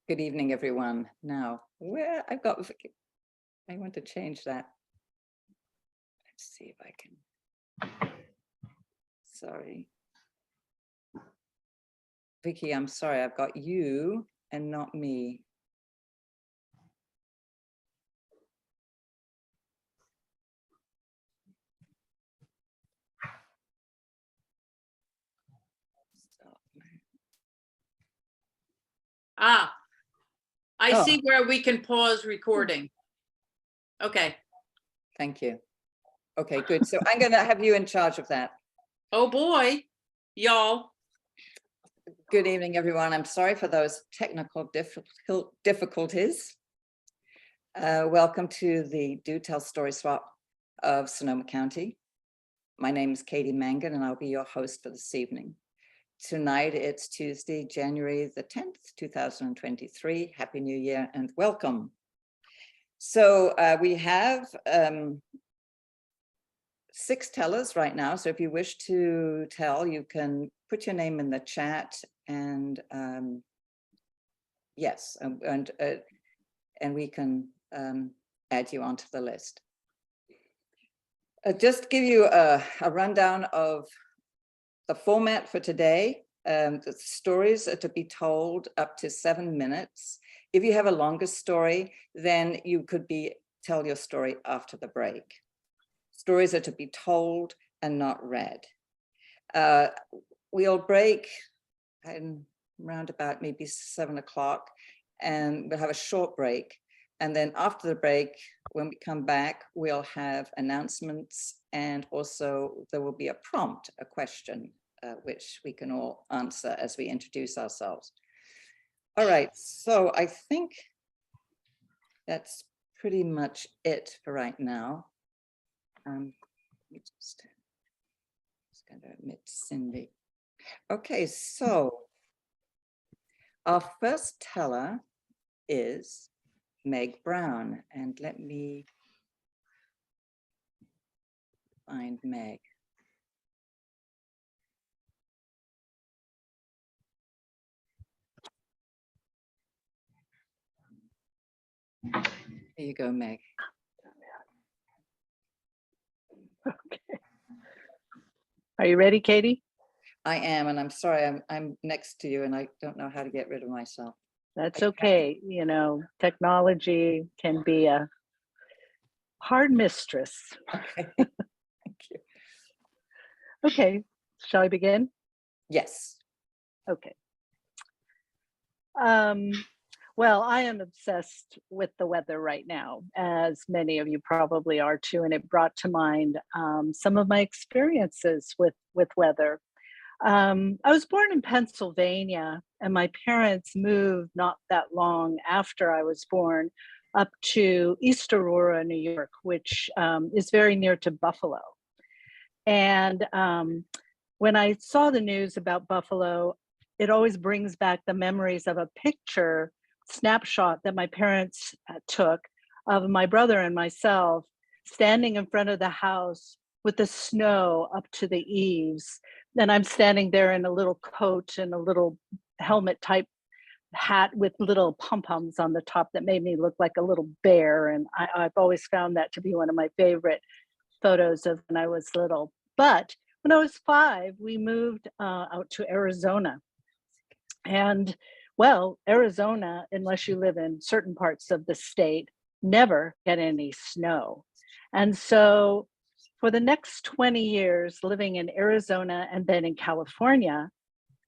Good evening, everyone. Now, where I've got, I want to change that. Let's see if I can. Sorry. Vicky, I'm sorry, I've got you and not me. I see where we can pause recording. Okay. Thank you. Okay, good. So I'm going to have you in charge of that. Oh boy, y'all. Good evening, everyone. I'm sorry for those technical difficulties. Welcome to the Do Tell Story Swap of Sonoma County. My name is Katie Mangan, and I'll be your host for this evening. Tonight, it's Tuesday, January the 10th, 2023. Happy New Year and welcome. So we have 6 tellers right now. So if you wish to tell, you can put your name in the chat and yes, and we can add you onto the list. Just give you a rundown of the format for today. The stories are to be told up to 7 minutes. If you have a longer story, then you could tell your story after the break. Stories are to be told and not read. We'll break around about maybe 7 o'clock, and we'll have a short break. And then after the break, when we come back, we'll have announcements, and also there will be a prompt, a question, which we can all answer as we introduce ourselves. All right, so I think that's pretty much it for right now. Let me just going to admit Cindy. Okay, so our first teller is Meg Brown, and let me find Meg. Here you go, Meg. Okay. Are you ready, Katie? I am, and I'm sorry, I'm next to you and I don't know how to get rid of myself. That's okay. You know, technology can be a hard mistress. Okay, thank you. Okay, shall I begin? Yes. Okay. Well, I am obsessed with the weather right now, as many of you probably are too, and it brought to mind some of my experiences with weather. I was born in Pennsylvania, and my parents moved not that long after I was born up to East Aurora, New York, which is very near to Buffalo. And when I saw the news about Buffalo, it always brings back the memories of a picture snapshot that my parents took of my brother and myself standing in front of the house with the snow up to the eaves. And I'm standing there in a little coat and a little helmet type hat with little pom-poms on the top that made me look like a little bear. And I've always found that to be one of my favorite photos of when I was little. But when I was 5, we moved out to Arizona. And well, Arizona, unless you live in certain parts of the state, never get any snow. And so for the next 20 years living in Arizona and then in California,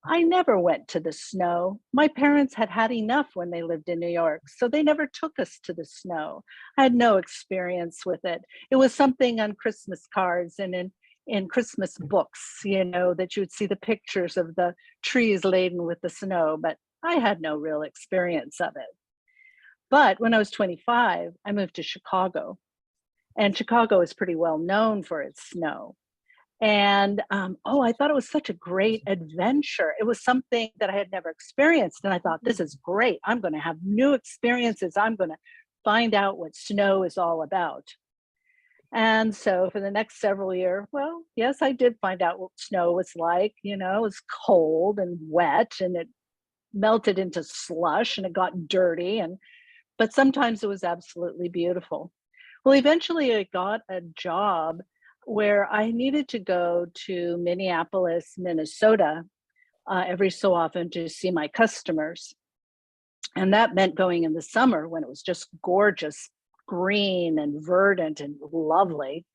I never went to the snow. My parents had had enough when they lived in New York, so they never took us to the snow. I had no experience with it. It was something on Christmas cards and in Christmas books, you know, that you would see the pictures of the trees laden with the snow, but I had no real experience of it. But when I was 25, I moved to Chicago, and Chicago is pretty well known for its snow. And I thought it was such a great adventure. It was something that I had never experienced. And I thought, this is great. I'm going to have new experiences. I'm going to find out what snow is all about. And so for the next several years, well, yes, I did find out what snow was like. You know, it was cold and wet, and it melted into slush and it got dirty, but sometimes it was absolutely beautiful. Well, eventually I got a job where I needed to go to Minneapolis, Minnesota, every so often to see my customers. And that meant going in the summer when it was just gorgeous, green and verdant and lovely,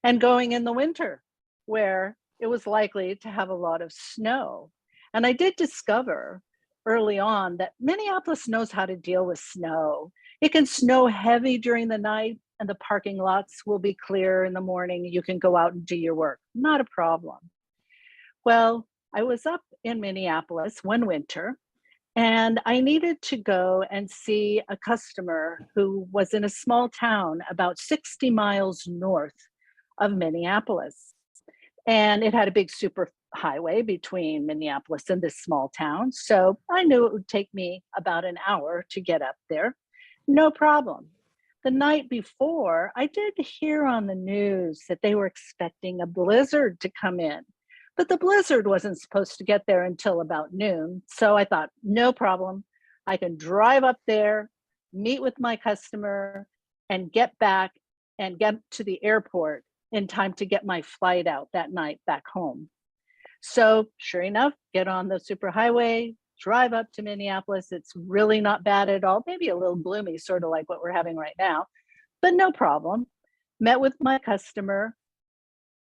and going in the winter where it was likely to have a lot of snow. And I did discover early on that Minneapolis knows how to deal with snow. It can snow heavy during the night and the parking lots will be clear in the morning. You can go out and do your work, not a problem. Well, I was up in Minneapolis one winter and I needed to go and see a customer who was in a small town about 60 miles north of Minneapolis. And it had a big super highway between Minneapolis and this small town. So I knew it would take me about an hour to get up there. No problem. The night before, I did hear on the news that they were expecting a blizzard to come in, but the blizzard wasn't supposed to get there until about noon. So I thought, no problem. I can drive up there, meet with my customer, and get back and get to the airport in time to get my flight out that night back home. So sure enough, get on the superhighway, drive up to Minneapolis. It's really not bad at all, maybe a little gloomy, sort of like what we're having right now, but no problem. Met with my customer,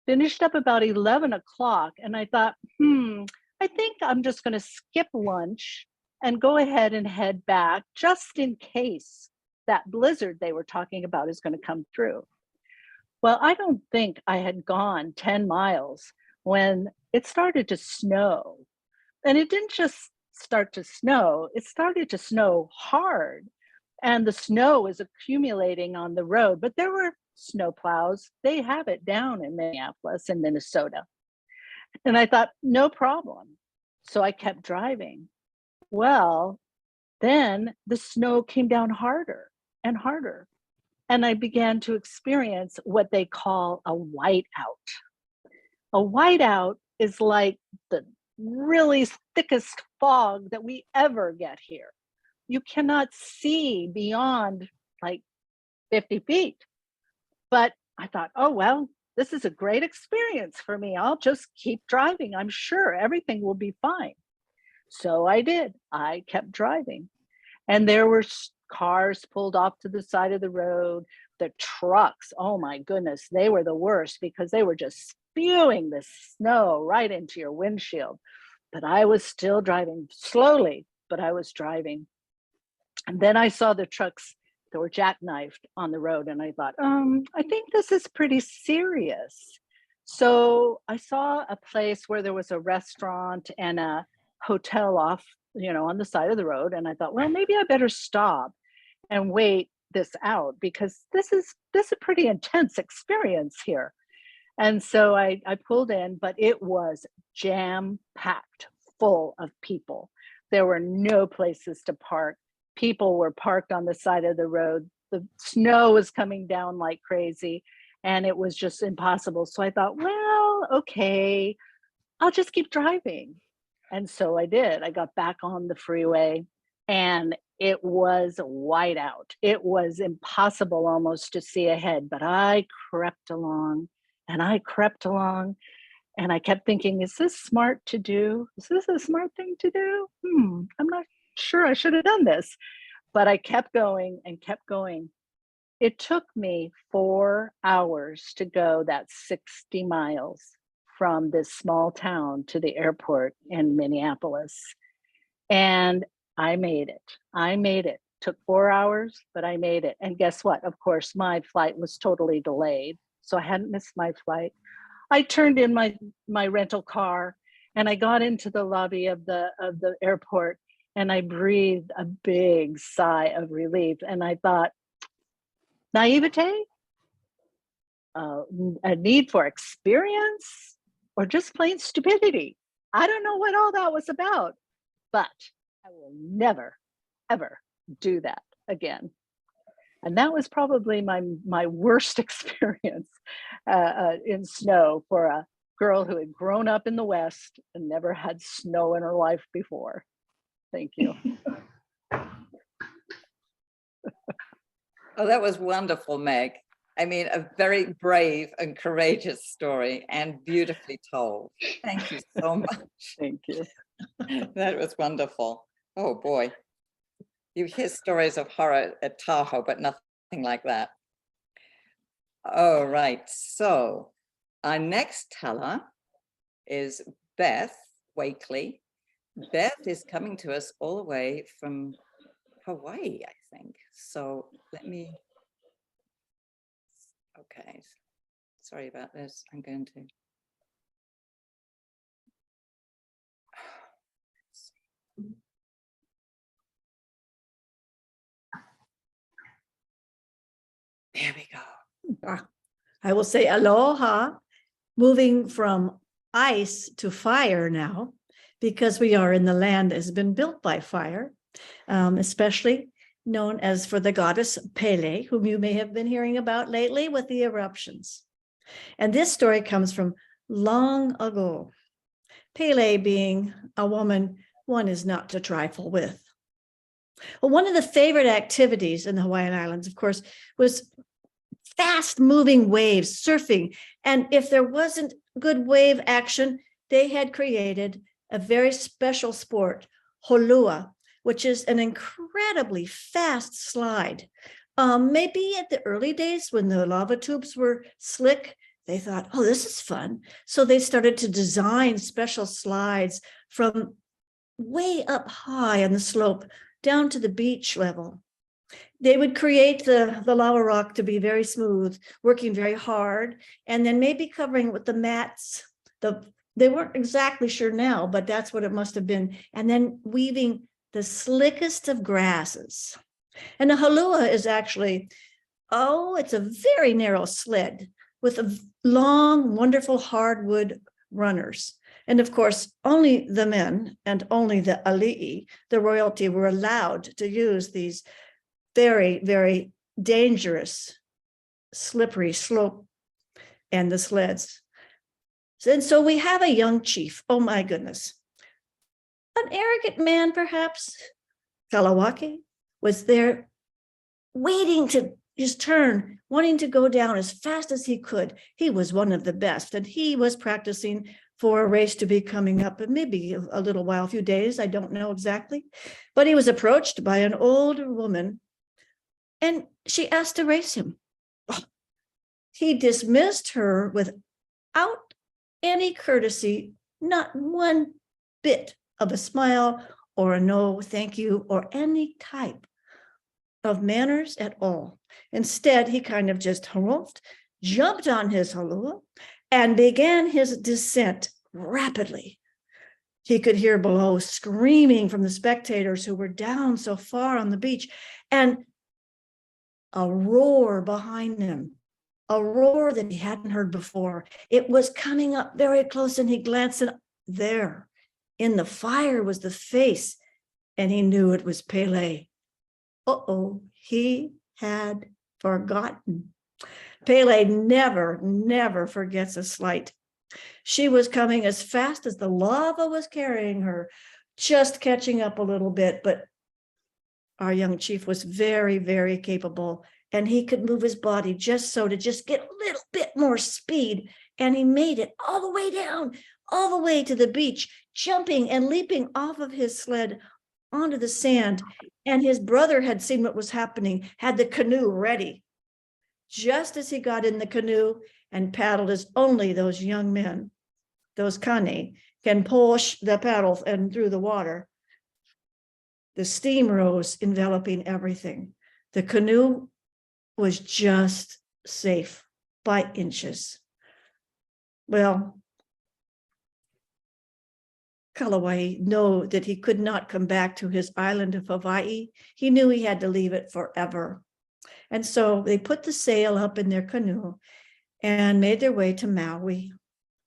finished up about 11 o'clock. And I thought, I think I'm just going to skip lunch and go ahead and head back just in case that blizzard they were talking about is going to come through. Well, I don't think I had gone 10 miles when it started to snow. And it didn't just start to snow, it started to snow hard. And the snow was accumulating on the road, but there were snow plows. They have it down in Minneapolis and Minnesota. And I thought, no problem. So I kept driving. Well, then the snow came down harder and harder. And I began to experience what they call a whiteout. A whiteout is like the really thickest fog that we ever get here. You cannot see beyond like 50 feet. But I thought, oh, well, this is a great experience for me. I'll just keep driving. I'm sure everything will be fine. So I did. I kept driving. And there were cars pulled off to the side of the road. The trucks, oh my goodness, they were the worst because they were just spewing the snow right into your windshield. But I was still driving slowly, but I was driving. And then I saw the trucks that were jackknifed on the road. And I thought, I think this is pretty serious. So I saw a place where there was a restaurant and a hotel off, on the side of the road. And I thought, well, maybe I better stop and wait this out because this is a pretty intense experience here. And so I pulled in, but it was jam-packed full of people. There were no places to park. People were parked on the side of the road. The snow was coming down like crazy and it was just impossible. So I thought, well, okay, I'll just keep driving. And so I did. I got back on the freeway and it was whiteout. It was impossible almost to see ahead, but I crept along and I crept along and I kept thinking, is this smart to do? Is this a smart thing to do? I'm not sure I should have done this, but I kept going and kept going. It took me 4 hours to go that 60 miles from this small town to the airport in Minneapolis. And I made it. I made it. Took 4 hours, but I made it. And guess what? Of course, my flight was totally delayed. So I hadn't missed my flight. I turned in my rental car and I got into the lobby of the airport and I breathed a big sigh of relief. And I thought, naivete, a need for experience, or just plain stupidity. I don't know what all that was about, but I will never, ever do that again. And that was probably my worst experience in snow for a girl who had grown up in the West and never had snow in her life before. Thank you. Oh, that was wonderful, Meg. I mean, a very brave and courageous story and beautifully told. Thank you so much. Thank you. That was wonderful. Oh boy. You hear stories of horror at Tahoe, but nothing like that. All right, so our next teller is Beth Wakely. Beth is coming to us all the way from Hawaii, I think. So let me, okay, sorry about this. I'm going to. There we go. I will say aloha, moving from ice to fire now, because we are in the land that has been built by fire, especially known as for the goddess Pele, whom you may have been hearing about lately with the eruptions. And this story comes from long ago. Pele being a woman one is not to trifle with. Well, one of the favorite activities in the Hawaiian Islands, of course, was fast moving waves, surfing. And if there wasn't good wave action, they had created a very special sport, holua, which is an incredibly fast slide. Maybe at the early days when the lava tubes were slick, they thought, oh, this is fun. So they started to design special slides from way up high on the slope down to the beach level. They would create the lava rock to be very smooth, working very hard, and then maybe covering it with the mats. They weren't exactly sure now, but that's what it must have been. And then weaving the slickest of grasses. And a halua is actually, it's a very narrow sled with a long, wonderful hardwood runners. And of course, only the men and only the ali'i, the royalty, were allowed to use these very, very dangerous, slippery slope and the sleds. And so we have a young chief, oh my goodness. An arrogant man, perhaps. Kalawake was there waiting to his turn, wanting to go down as fast as he could. He was one of the best, and he was practicing for a race to be coming up in maybe a little while, a few days, I don't know exactly. But he was approached by an older woman, and she asked to race him. He dismissed her without any courtesy, not one bit of a smile or a no, thank you, or any type of manners at all. Instead, he kind of just humphed, jumped on his halua, and began his descent rapidly. He could hear below screaming from the spectators who were down so far on the beach, and a roar behind him, a roar that he hadn't heard before. It was coming up very close, and he glanced, and there in the fire was the face, and he knew it was Pele. He had forgotten. Pele never forgets a slight. She was coming as fast as the lava was carrying her, just catching up a little bit, but our young chief was very, very capable, and he could move his body just so to just get a little bit more speed, and he made it all the way down, all the way to the beach, jumping and leaping off of his sled onto the sand. And his brother had seen what was happening, had the canoe ready. Just as he got in the canoe and paddled as only those young men, those kane, can push the paddle and through the water, the steam rose, enveloping everything. The canoe was just safe by inches. Well, Kalawai knew that he could not come back to his island of Hawaii. He knew he had to leave it forever. And so they put the sail up in their canoe and made their way to Maui.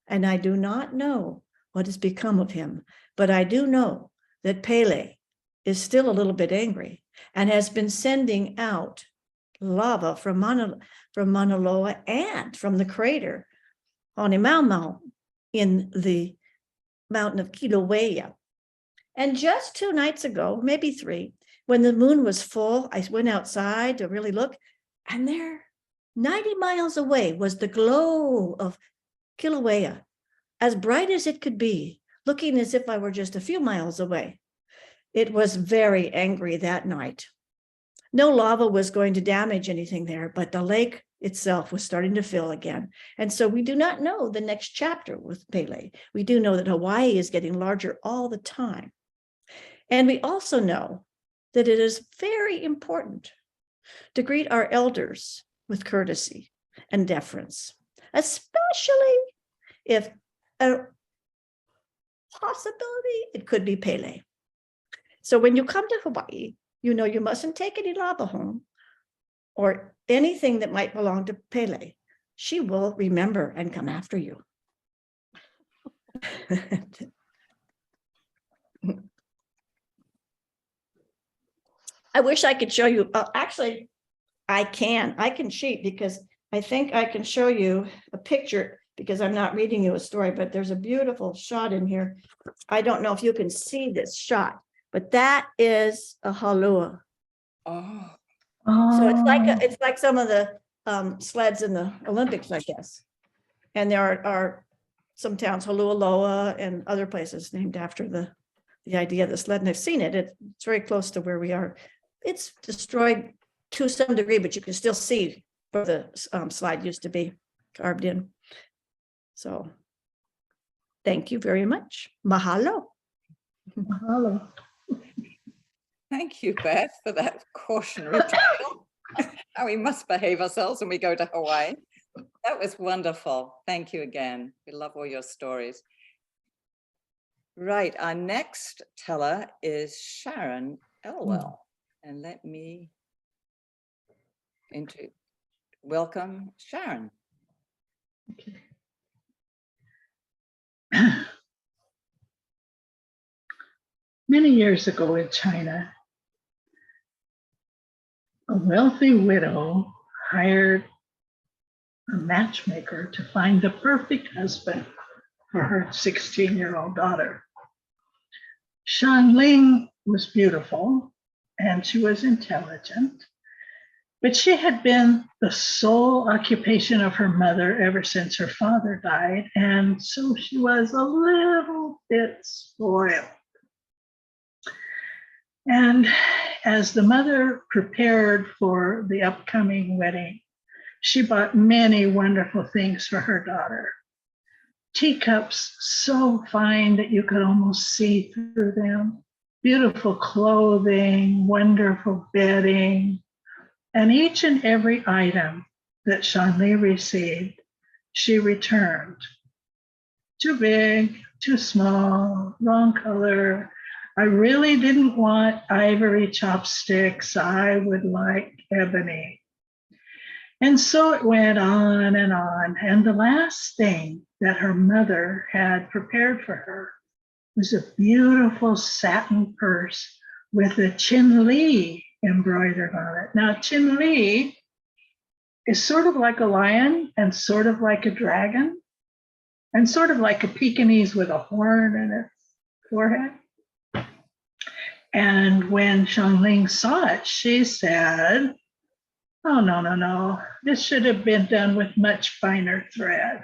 And I do not know what has become of him, but I do know that Pele is still a little bit angry and has been sending out lava from Mauna Loa and from the crater on Imaumau in the mountain of Kilauea. And just 2 nights ago, maybe 3, when the moon was full, I went outside to really look, and there, 90 miles away, was the glow of Kilauea, as bright as it could be, looking as if I were just a few miles away. It was very angry that night. No lava was going to damage anything there, but the lake itself was starting to fill again. And so we do not know the next chapter with Pele. We do know that Hawaii is getting larger all the time. And we also know that it is very important to greet our elders with courtesy and deference, especially if a possibility it could be Pele. So when you come to Hawaii, you know you mustn't take any lava home or anything that might belong to Pele. She will remember and come after you. I wish I could show you. Actually, I can cheat because I think I can show you a picture because I'm not reading you a story, but there's a beautiful shot in here. I don't know if you can see this shot, but that is a halua. Oh, So it's like some of the sleds in the Olympics, I guess. And there are some towns, Holualoa and other places named after the idea of the sled. And I've seen it. It's very close to where we are. It's destroyed to some degree, but you can still see where the slide used to be carved in. So thank you very much. Mahalo. Mahalo. thank you, Beth, for that cautionary tale. How we must behave ourselves when we go to Hawaii. That was wonderful. Thank you again. We love all your stories. Right, our next teller is Sharon Elwell. And let me welcome Sharon. Okay. Many years ago in China, a wealthy widow hired a matchmaker to find the perfect husband for her 16-year-old daughter. Shan Ling was beautiful and she was intelligent, but she had been the sole occupation of her mother ever since her father died, and so she was a little bit spoiled. And as the mother prepared for the upcoming wedding, she bought many wonderful things for her daughter. Teacups so fine that you could almost see through them, beautiful clothing, wonderful bedding, and each and every item that Shanli received, she returned. Too big, too small, wrong color. I really didn't want ivory chopsticks. I would like ebony. And so it went on. And the last thing that her mother had prepared for her was a beautiful satin purse with a Chin Li embroidered on it. Now, Chin Li is sort of like a lion and sort of like a dragon and sort of like a Pekingese with a horn in its forehead. And when Xiangling saw it, she said, "Oh, no. This should have been done with much finer thread."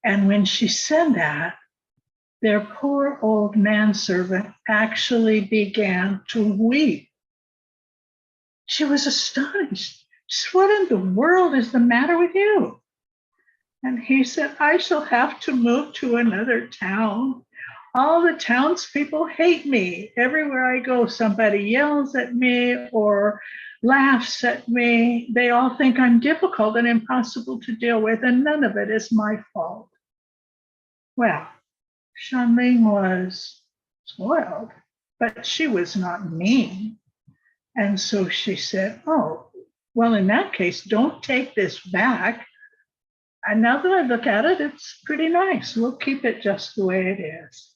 And when she said that, their poor old manservant actually began to weep. She was astonished. She said, "What in the world is the matter with you?" And he said, "I shall have to move to another town. All the townspeople hate me. Everywhere I go, somebody yells at me or laughs at me. They all think I'm difficult and impossible to deal with, and none of it is my fault." Well, Shanling was spoiled, but she was not mean. And so she said, "Oh, well, in that case, don't take this back. And now that I look at it, it's pretty nice. We'll keep it just the way it is."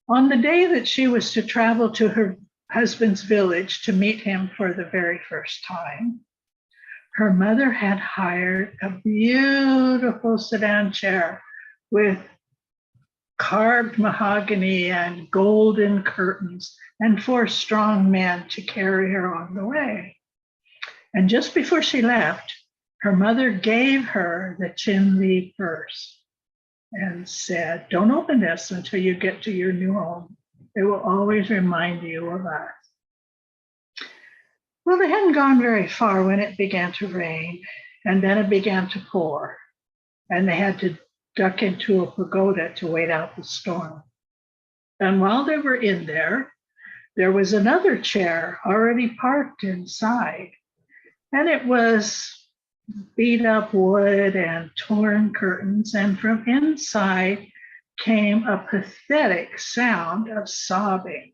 On the day that she was to travel to her husband's village to meet him for the very first time, her mother had hired a beautiful sedan chair with carved mahogany and golden curtains, and 4 strong men to carry her on the way. And just before she left, her mother gave her the Chinle purse and said, "Don't open this until you get to your new home. It will always remind you of us." Well, they hadn't gone very far when it began to rain, and then it began to pour, and they had to duck into a pagoda to wait out the storm. And while they were in there was another chair already parked inside, and it was beat up wood and torn curtains, and from inside came a pathetic sound of sobbing.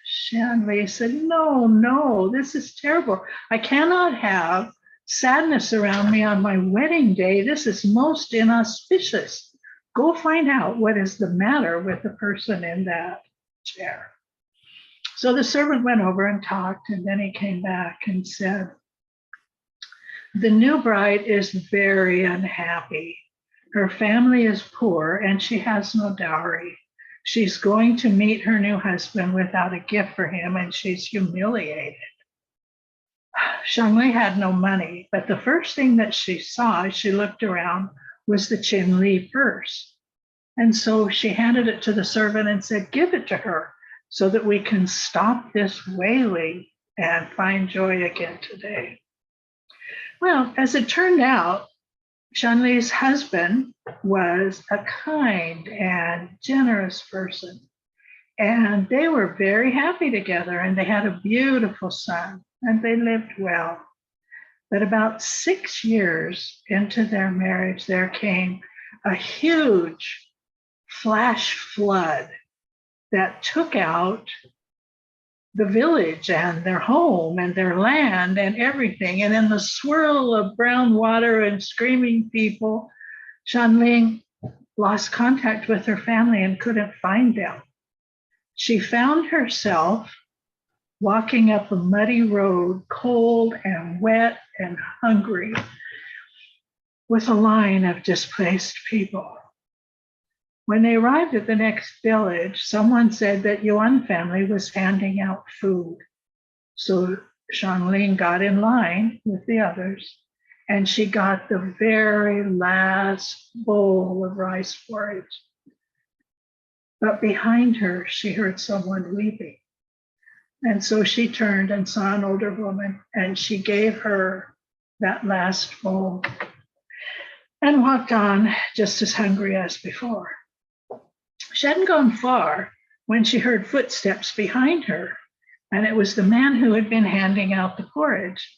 Shanley said, no, this is terrible. I cannot have sadness around me on my wedding day. This is most inauspicious. Go find out what is the matter with the person in that chair. So the servant went over and talked, and then he came back and said, "The new bride is very unhappy. Her family is poor and she has no dowry. She's going to meet her new husband without a gift for him, and she's humiliated." Shangli had no money, but the first thing that she saw as she looked around was the Chinle purse. And so she handed it to the servant and said, "Give it to her so that we can stop this wailing and find joy again today." Well, as it turned out, Shanli's husband was a kind and generous person, and they were very happy together, and they had a beautiful son, and they lived well. But about 6 years into their marriage, there came a huge flash flood that took out the village and their home and their land and everything. And in the swirl of brown water and screaming people, Shanling lost contact with her family and couldn't find them. She found herself walking up a muddy road, cold and wet and hungry, with a line of displaced people. When they arrived at the next village, someone said that Yuan family was handing out food. So Shanling got in line with the others, and she got the very last bowl of rice porridge. But behind her, she heard someone weeping. And so she turned and saw an older woman, and she gave her that last bowl and walked on just as hungry as before. She hadn't gone far when she heard footsteps behind her, and it was the man who had been handing out the porridge.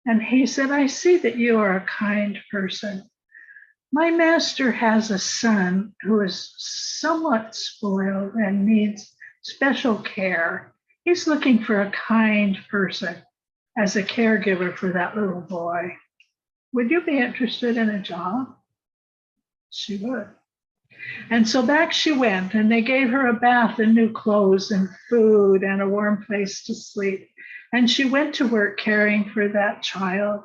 And he said, "I see that you are a kind person. My master has a son who is somewhat spoiled and needs special care. He's looking for a kind person as a caregiver for that little boy. Would you be interested in a job?" She would. And so back she went, and they gave her a bath and new clothes and food and a warm place to sleep. And she went to work caring for that child.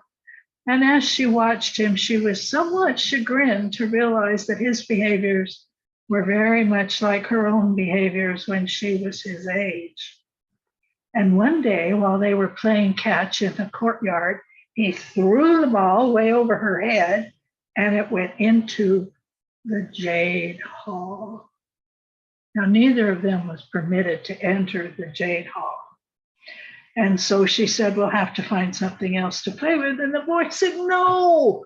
And as she watched him, she was somewhat chagrined to realize that his behaviors were very much like her own behaviors when she was his age. And one day, while they were playing catch in the courtyard, he threw the ball way over her head, and it went into the Jade Hall. Now, neither of them was permitted to enter the Jade Hall. And so she said, "We'll have to find something else to play with." And the boy said, "No,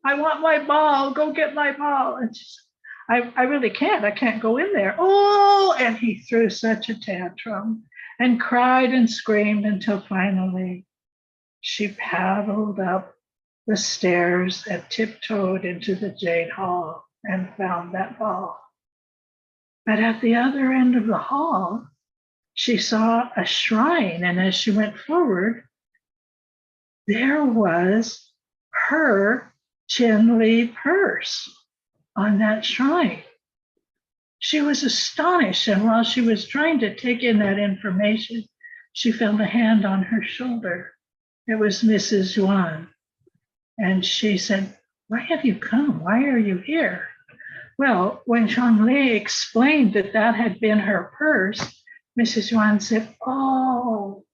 I want my ball. Go get my ball." And she said, I really can't. I can't go in there. Oh, and he threw such a tantrum and cried and screamed until finally she paddled up the stairs and tiptoed into the Jade Hall and found that ball. But at the other end of the hall, she saw a shrine, and as she went forward, there was her Chinle purse on that shrine. She was astonished, and while she was trying to take in that information, she felt a hand on her shoulder. It was Mrs. Yuan, and she said, "Why have you come? Why are you here?" Well, when Zhongli explained that that had been her purse, Mrs. Yuan said, "Oh,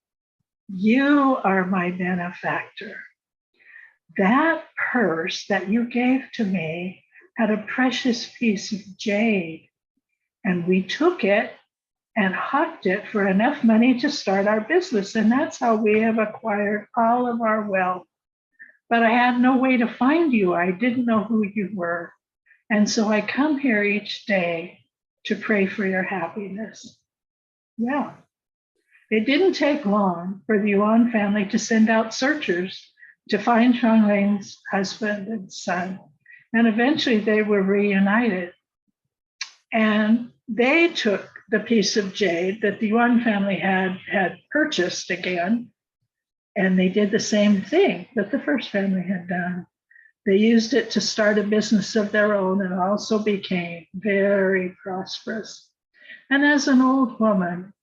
you are my benefactor. That purse that you gave to me had a precious piece of jade, and we took it and hocked it for enough money to start our business. And that's how we have acquired all of our wealth. But I had no way to find you. I didn't know who you were. And so I come here each day to pray for your happiness." Yeah. It didn't take long for the Yuan family to send out searchers to find Shangling's husband and son. And eventually they were reunited. And they took the piece of jade that the Yuan family had purchased again, and they did the same thing that the first family had done. They used it to start a business of their own and also became very prosperous. And as an old woman,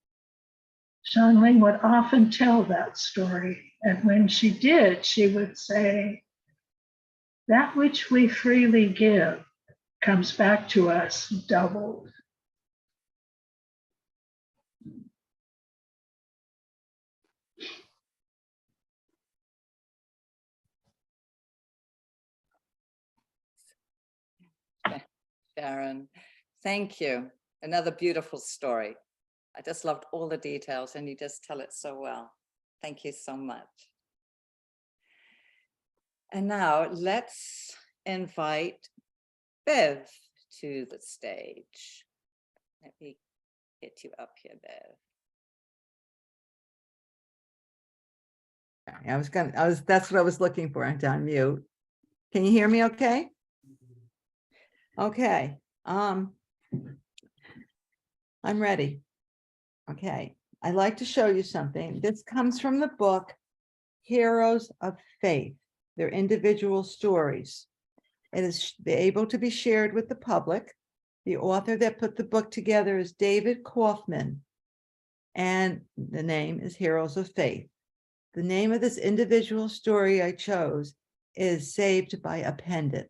Shanling would often tell that story. And when she did, she would say, "That which we freely give comes back to us doubled." Sharon, thank you. Another beautiful story. I just loved all the details and you just tell it so well. Thank you so much. And now let's invite Bev to the stage. Let me get you up here, Bev. That's what I was looking for. I'm on mute. Can you hear me okay? Okay. I'm ready. Okay. I'd like to show you something. This comes from the book, Heroes of Faith, their individual stories. It is able to be shared with the public. The author that put the book together is David Kaufman, and the name is Heroes of Faith. The name of this individual story I chose is Saved by a Pendant.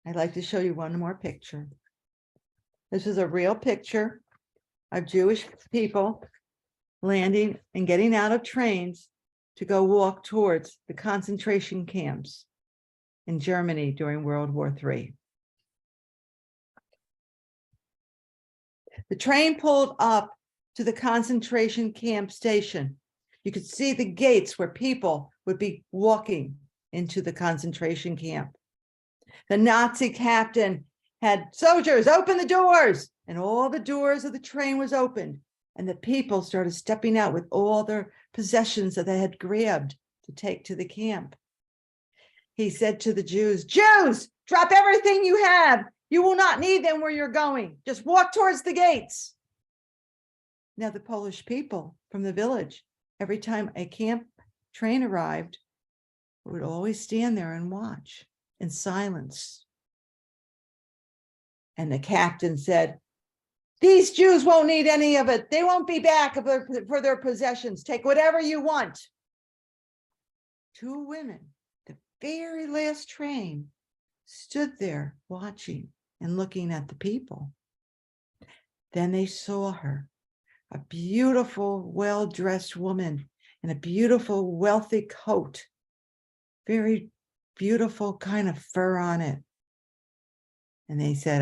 I'd like to show you one more picture. This is a real picture of Jewish people landing and getting out of trains to go walk towards the concentration camps in Germany during World War III. The train pulled up to the concentration camp station. You could see the gates where people would be walking into the concentration camp. The Nazi captain had soldiers open the doors, and all the doors of the train was opened, and the people started stepping out with all their possessions that they had grabbed to take to the camp. He said to the Jews, "Jews, drop everything you have. You will not need them where you're going. Just walk towards the gates." Now the Polish people from the village, every time a camp train arrived, would always stand there and watch in silence. And the captain said, "These Jews won't need any of it. They won't be back for their possessions. Take whatever you want." Two women, the very last train, stood there watching and looking at the people. Then they saw her, a beautiful, well-dressed woman in a beautiful, wealthy coat, very beautiful kind of fur on it. And they said,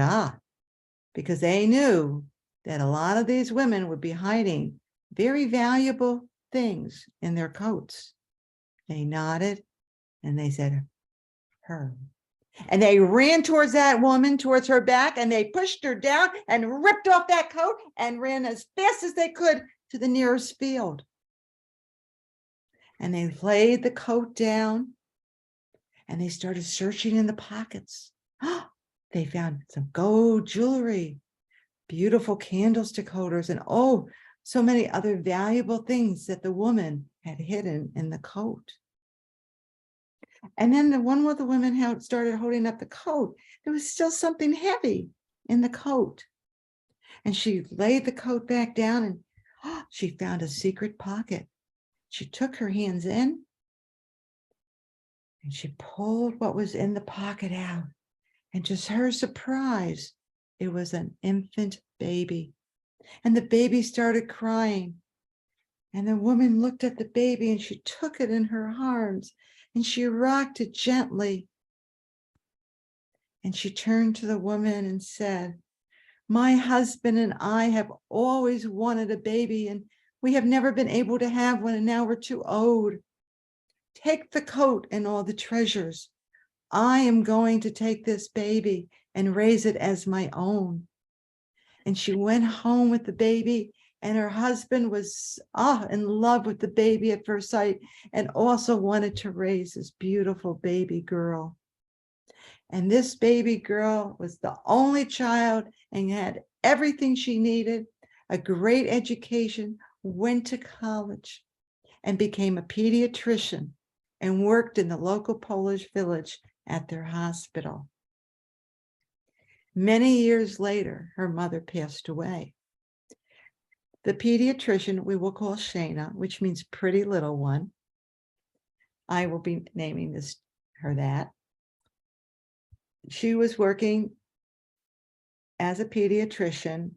because they knew that a lot of these women would be hiding very valuable things in their coats. They nodded and they said, "Her." And they ran towards that woman, towards her back, and they pushed her down and ripped off that coat and ran as fast as they could to the nearest field. And they laid the coat down and they started searching in the pockets. They found some gold jewelry, beautiful candlestick holders, and so many other valuable things that the woman had hidden in the coat. And then one of the women started holding up the coat. There was still something heavy in the coat. And she laid the coat back down and she found a secret pocket. She took her hands in And she pulled what was in the pocket out. And to her surprise, it was an infant baby. And the baby started crying. And the woman looked at the baby and she took it in her arms and she rocked it gently. And she turned to the woman and said, "My husband and I have always wanted a baby and we have never been able to have one and now we're too old. Take the coat and all the treasures. I am going to take this baby and raise it as my own." And she went home with the baby, and her husband was in love with the baby at first sight and also wanted to raise this beautiful baby girl. And this baby girl was the only child and had everything she needed, a great education, went to college, and became a pediatrician and worked in the local Polish village at their hospital. Many years later, her mother passed away. The pediatrician we will call Shana, which means pretty little one. I will be naming her that. She was working as a pediatrician,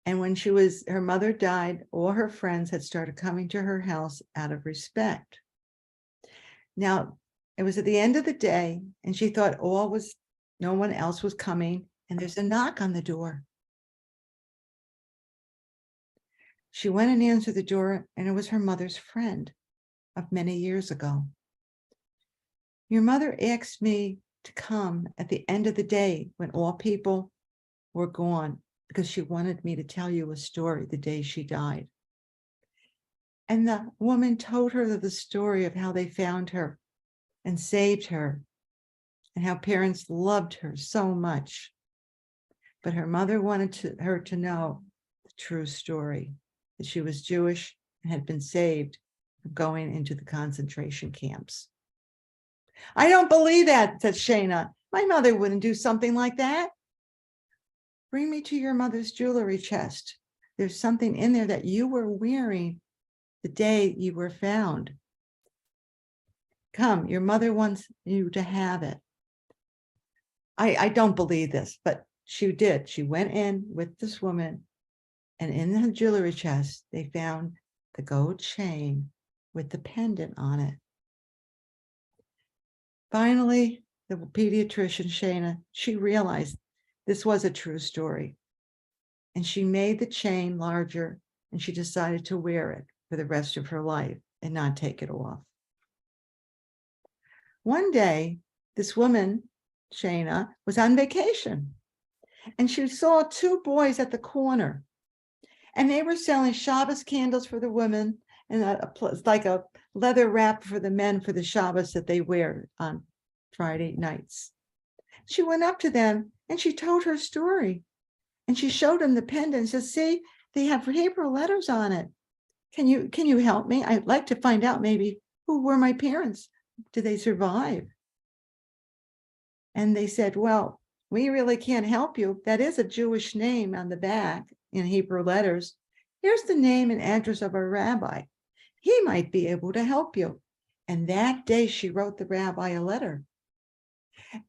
and when her mother died, all her friends had started coming to her house out of respect. Now, it was at the end of the day, and she thought no one else was coming, and there's a knock on the door. She went and answered the door, and it was her mother's friend of many years ago. "Your mother asked me to come at the end of the day when all people were gone because she wanted me to tell you a story the day she died." And the woman told her the story of how they found her and saved her and how parents loved her so much. But her mother wanted her to know the true story, that she was Jewish and had been saved from going into the concentration camps. "I don't believe that," said Shana. "My mother wouldn't do something like that." "Bring me to your mother's jewelry chest. There's something in there that you were wearing the day you were found. Come, your mother wants you to have it." I don't believe this, but she did. She went in with this woman, and in the jewelry chest, they found the gold chain with the pendant on it. Finally, the pediatrician, Shana, she realized this was a true story. And she made the chain larger, and she decided to wear it for the rest of her life and not take it off. One day, this woman, Shana, was on vacation, and she saw two boys at the corner, and they were selling Shabbos candles for the women and like a leather wrap for the men for the Shabbos that they wear on Friday nights. She went up to them and she told her story, and she showed them the pendant and said, "See, they have Hebrew letters on it. Can you help me? I'd like to find out maybe who were my parents. Did they survive?" And they said, "Well, we really can't help you. That is a Jewish name on the back in Hebrew letters. Here's the name and address of our rabbi. He might be able to help you." And that day she wrote the rabbi a letter.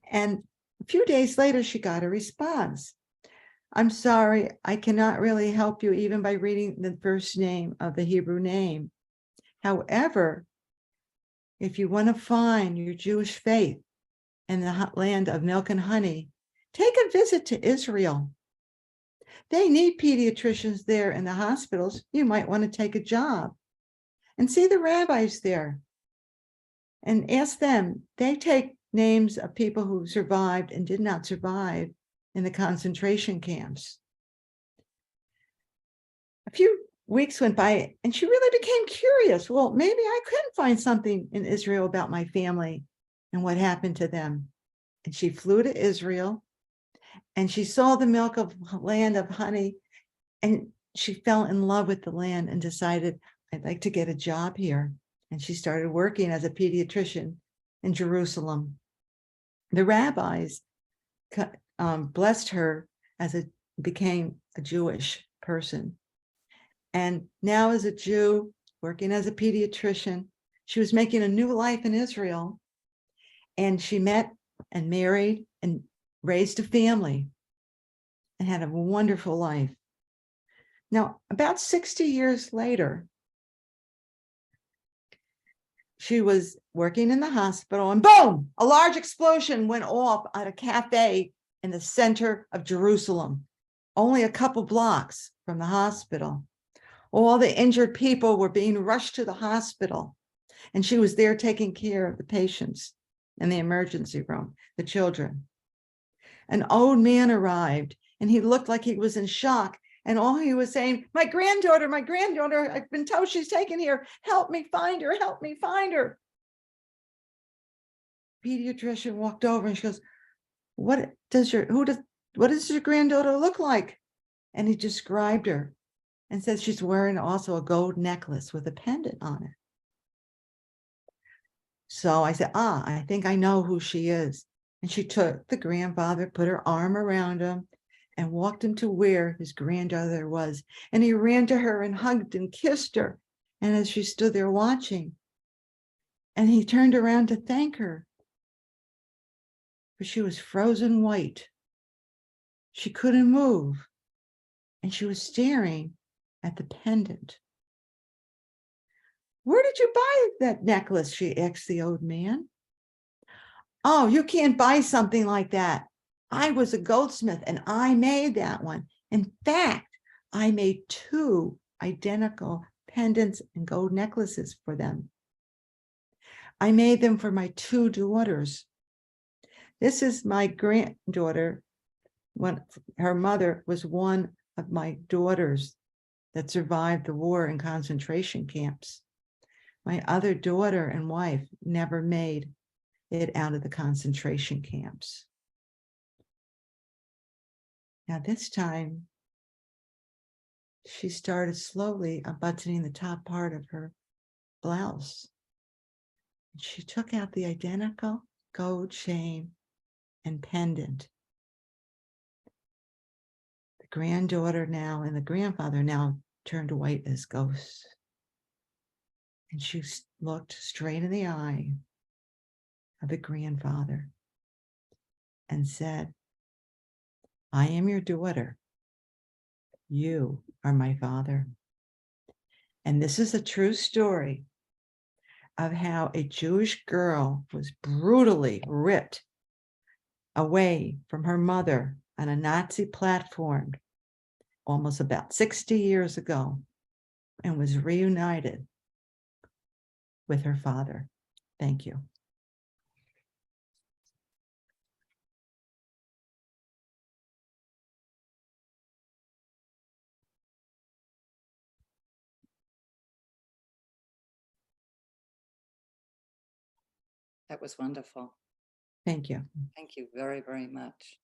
And a few days later, she got a response. "I'm sorry, I cannot really help you even by reading the first name of the Hebrew name. However, if you want to find your Jewish faith in the land of milk and honey, take a visit to Israel. They need pediatricians there in the hospitals. You might want to take a job and see the rabbis there and ask them. They take names of people who survived and did not survive in the concentration camps." A few weeks went by and she really became curious. Well, maybe I could find something in Israel about my family and what happened to them. And she flew to Israel and she saw the milk of land of honey, and she fell in love with the land and decided, "I'd like to get a job here." And she started working as a pediatrician in Jerusalem. The rabbis blessed her became a Jewish person. And now as a Jew, working as a pediatrician, she was making a new life in Israel. And she met and married and raised a family and had a wonderful life. Now, about 60 years later, she was working in the hospital and boom, a large explosion went off at a cafe in the center of Jerusalem, only a couple blocks from the hospital. All the injured people were being rushed to the hospital, and she was there taking care of the patients in the emergency room, the children. An old man arrived, and he looked like he was in shock. And all he was saying, my granddaughter, I've been told she's taken here. Help me find her, help me find her. Pediatrician walked over and she goes, what does your granddaughter look like? And he described her and says she's wearing also a gold necklace with a pendant on it. So I said, I think I know who she is. And she took the grandfather, put her arm around him, and walked him to where his granddaughter was. And he ran to her and hugged and kissed her. And as she stood there watching, and he turned around to thank her, but she was frozen white. She couldn't move. And she was staring at the pendant. Where did you buy that necklace? She asked the old man. Oh, you can't buy something like that. I was a goldsmith and I made that one. In fact, I made 2 identical pendants and gold necklaces for them. I made them for my 2 daughters. This is my granddaughter. When her mother was one of my daughters that survived the war in concentration camps. My other daughter and wife never made it out of the concentration camps. Now this time, she started slowly unbuttoning the top part of her blouse. She took out the identical gold chain and pendant. The granddaughter now and the grandfather now turned white as ghosts. And she looked straight in the eye of the grandfather and said, I am your daughter. You are my father. And this is a true story of how a Jewish girl was brutally ripped away from her mother on a Nazi platform almost about 60 years ago and was reunited with her father. Thank you. That was wonderful. Thank you. Thank you very, very much.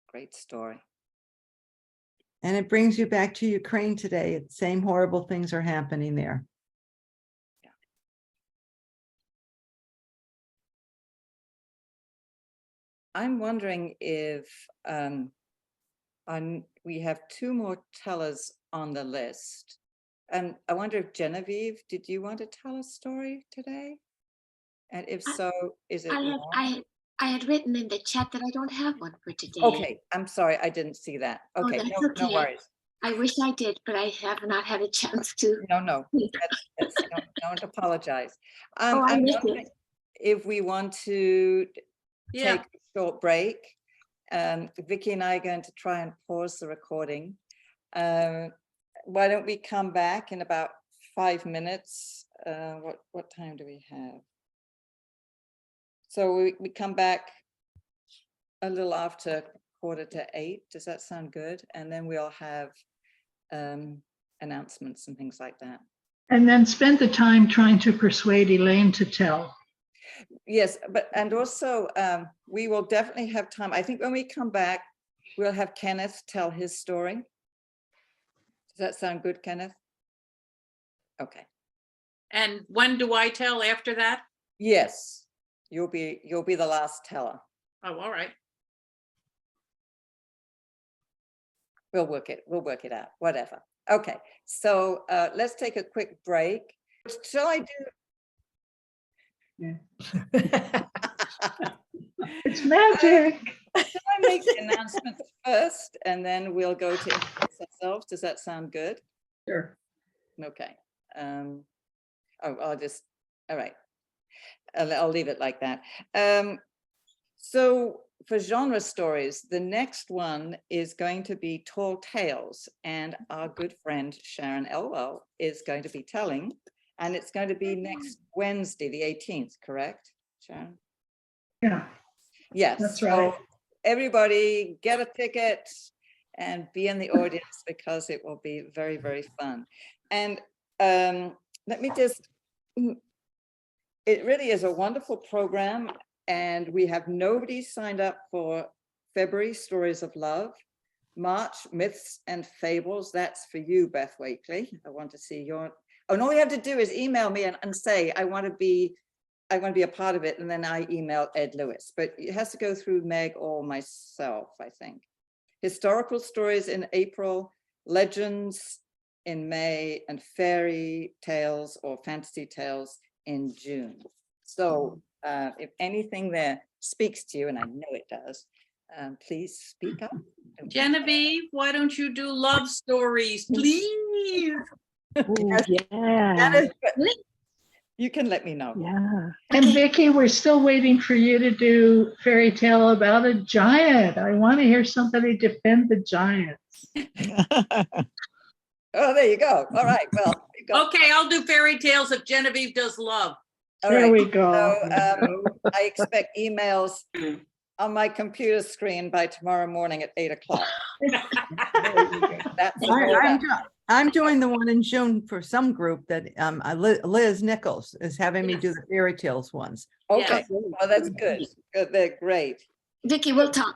Great story. And it brings you back to Ukraine today. The same horrible things are happening there. Yeah. I'm wondering if we have 2 more tellers on the list. And I wonder if Genevieve, did you want to tell a story today? And if so, is it long? I had written in the chat that I don't have one for today. Okay, I'm sorry, I didn't see that. Oh, Okay, that's no okay. worries. I wish I did, but I have not had a chance to. No, don't apologize. Oh, I I'm missed wondering it. if we want to Yeah. take a short break. Vicky and I are going to try and pause the recording. Why don't we come back in about 5 minutes? What time do we have? So we come back a little after 7:45. Does that sound good? And then we'll have announcements and things like that. And then spend the time trying to persuade Elaine to tell. Yes, and also we will definitely have time. I think when we come back, we'll have Kenneth tell his story. Does that sound good, Kenneth? Okay. And when do I tell after that? Yes, you'll be the last teller. Oh, all right. We'll work it out, whatever. Okay, so let's take a quick break. Shall I do? It's magic. Shall I make the announcements first and then we'll go to introduce ourselves? Does that sound good? Sure. Okay. All right. I'll leave it like that. So for genre stories, the next one is going to be Tall Tales, and our good friend Sharon Elwell is going to be telling, and it's going to be next Wednesday, the 18th, correct, Sharon? Yeah, Yes. that's right. So everybody get a ticket and be in the audience because it will be very, very fun. And let me just, it really is a wonderful program, and we have nobody signed up for February Stories of Love. March Myths and Fables, that's for you, Beth Wakely. I want to see your, oh, and all you have to do is email me and say, I want to be a part of it, and then I email Ed Lewis, but it has to go through Meg or myself, I think. Historical stories in April, legends in May, and fairy tales or fantasy tales in June. So if anything there speaks to you, and I know it does, please speak up. Genevieve, why don't you do love stories, please? Ooh, yeah. That is good. You can let me know. Yeah. And Vicki, we're still waiting for you to do fairy tale about a giant. I want to hear somebody defend the giants. Oh, there you go. All right. Well, you go. Okay, I'll do fairy tales if Genevieve does love. All There right. we go. So I expect emails on my computer screen by tomorrow morning at 8 o'clock. That's I'm doing the one in June for some group that Liz Nichols is having me do Yes. the fairy tales ones. okay. Yes. Well, that's good. Good. They're great. Vicky, we'll talk.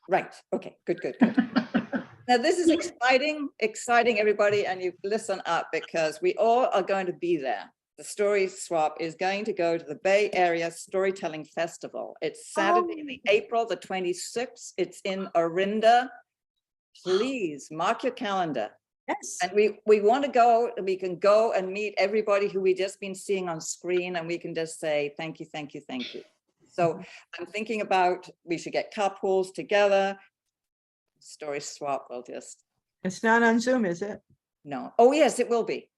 Right. Okay. Good. Now this is exciting, everybody, and you listen up because we all are going to be there. The Story Swap is going to go to the Bay Area Storytelling Festival. It's Saturday, April the 26th. It's in Orinda. Please mark your calendar. Yes. And we want to go, and we can go and meet everybody who we just been seeing on screen, and we can just say, thank you, thank you, thank you. So I'm thinking about, we should get carpools together. Story Swap will just, It's not on Zoom, is it? no. Oh, yes, it will be.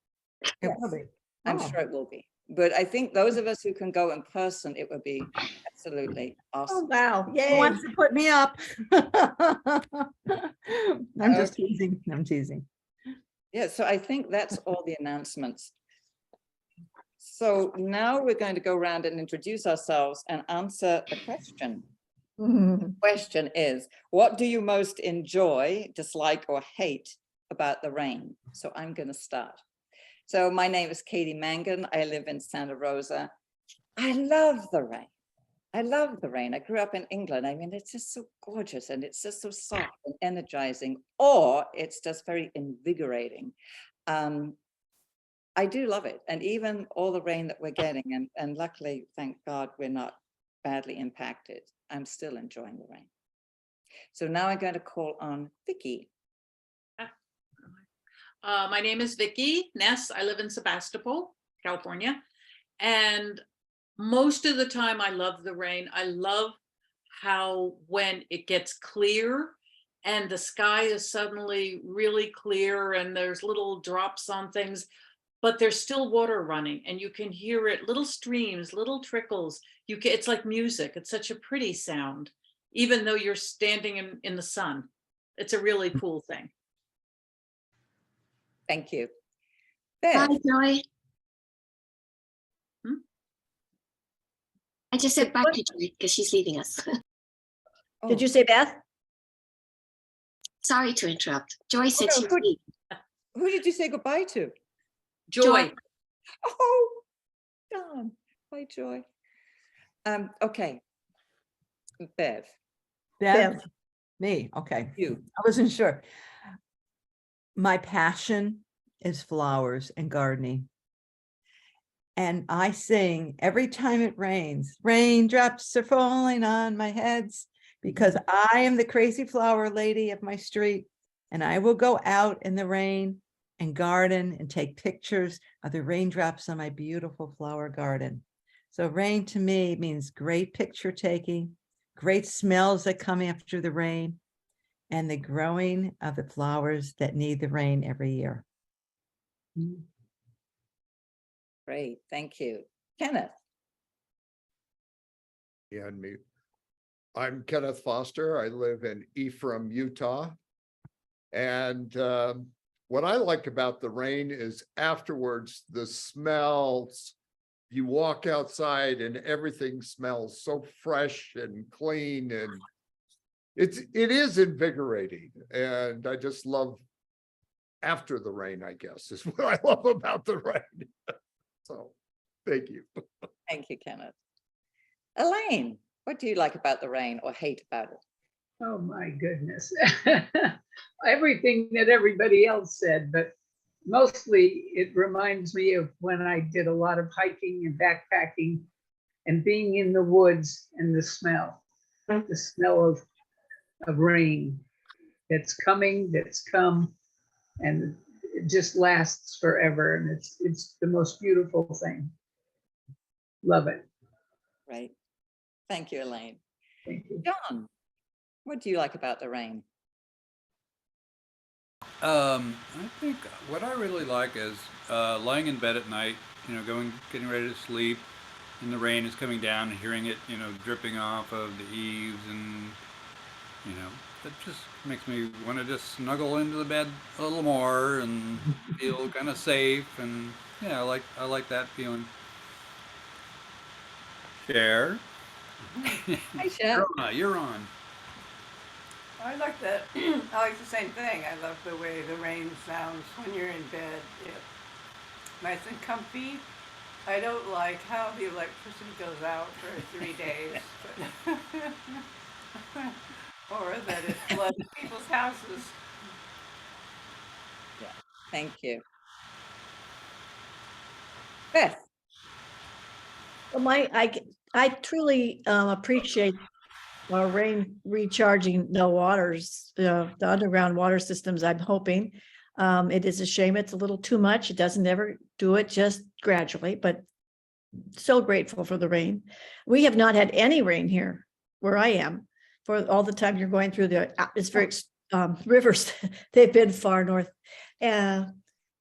It will be. I'm Oh. sure it will be. But I think those of us who can go in person, it would be absolutely Oh, awesome. wow, Who yay. wants to put me up? I'm just teasing. I'm teasing. Yeah, so I think that's all the announcements. So now we're going to go around and introduce ourselves and answer the question. The question is, what do you most enjoy, dislike, or hate about the rain? So I'm going to start. So my name is Katie Mangan. I live in Santa Rosa. I love the rain. I love the rain. I grew up in England. I mean, it's just so gorgeous, and it's just so soft and energizing, or it's just very invigorating. I do love it. And even all the rain that we're getting, and luckily, thank God, we're not badly impacted. I'm still enjoying the rain. So now I'm going to call on Vicki. My name is Vicki Ness. I live in Sebastopol, California. And most of the time I love the rain. I love how when it gets clear and the sky is suddenly really clear and there's little drops on things, but there's still water running and you can hear it, little streams, little trickles. It's like music. It's such a pretty sound, even though you're standing in the sun. It's a really cool thing. Thank you. Bye, Beth. Joy. Hmm? I just said bye to Joy because she's leaving us. Did you say Beth? Sorry to interrupt. Joy said no, she's good. leaving. Who did you say goodbye to? Joy. Oh, darn. Bye, Joy. Okay. Bev, Bev? Me, okay. you. I wasn't sure. My passion is flowers and gardening. And I sing every time it rains, raindrops are falling on my heads, because I am the crazy flower lady of my street. And I will go out in the rain and garden and take pictures of the raindrops on my beautiful flower garden. So rain to me means great picture taking, great smells that come after the rain, and the growing of the flowers that need the rain every year. Great, thank you. Kenneth? And me. I'm Kenneth Foster. I live in Ephraim, Utah. And what I like about the rain is afterwards, the smells. You walk outside and everything smells so fresh and clean, and it is invigorating. And I just love after the rain, I guess, is what I love about the rain. So thank you. Thank you, Kenneth. Elaine, what do you like about the rain or hate about it? Oh my goodness. Everything that everybody else said, but mostly it reminds me of when I did a lot of hiking and backpacking and being in the woods and the smell of rain that's coming, that's come, and it just lasts forever. And it's the most beautiful thing. Love it. Right. Thank you, Elaine. Thank you. John, what do you like about the rain? I think what I really like is laying in bed at night, getting ready to sleep, and the rain is coming down, and hearing it, dripping off of the eaves, and it just makes me want to just snuggle into the bed a little more and feel kind of safe, and yeah, I like that feeling. Cher. Hi, Cher. You're on. I like that. I like the same thing. I love the way the rain sounds when you're in bed. It's nice and comfy. I don't like how the electricity goes out for 3 days, but or that it floods people's houses. Yeah, thank you. Beth? Well, I truly appreciate our rain recharging the waters, the underground water systems. I'm hoping. It is a shame it's a little too much. It doesn't ever do it, just gradually, but so grateful for the rain. We have not had any rain here where I am for all the time you're going through the atmospheric rivers. They've been far north. And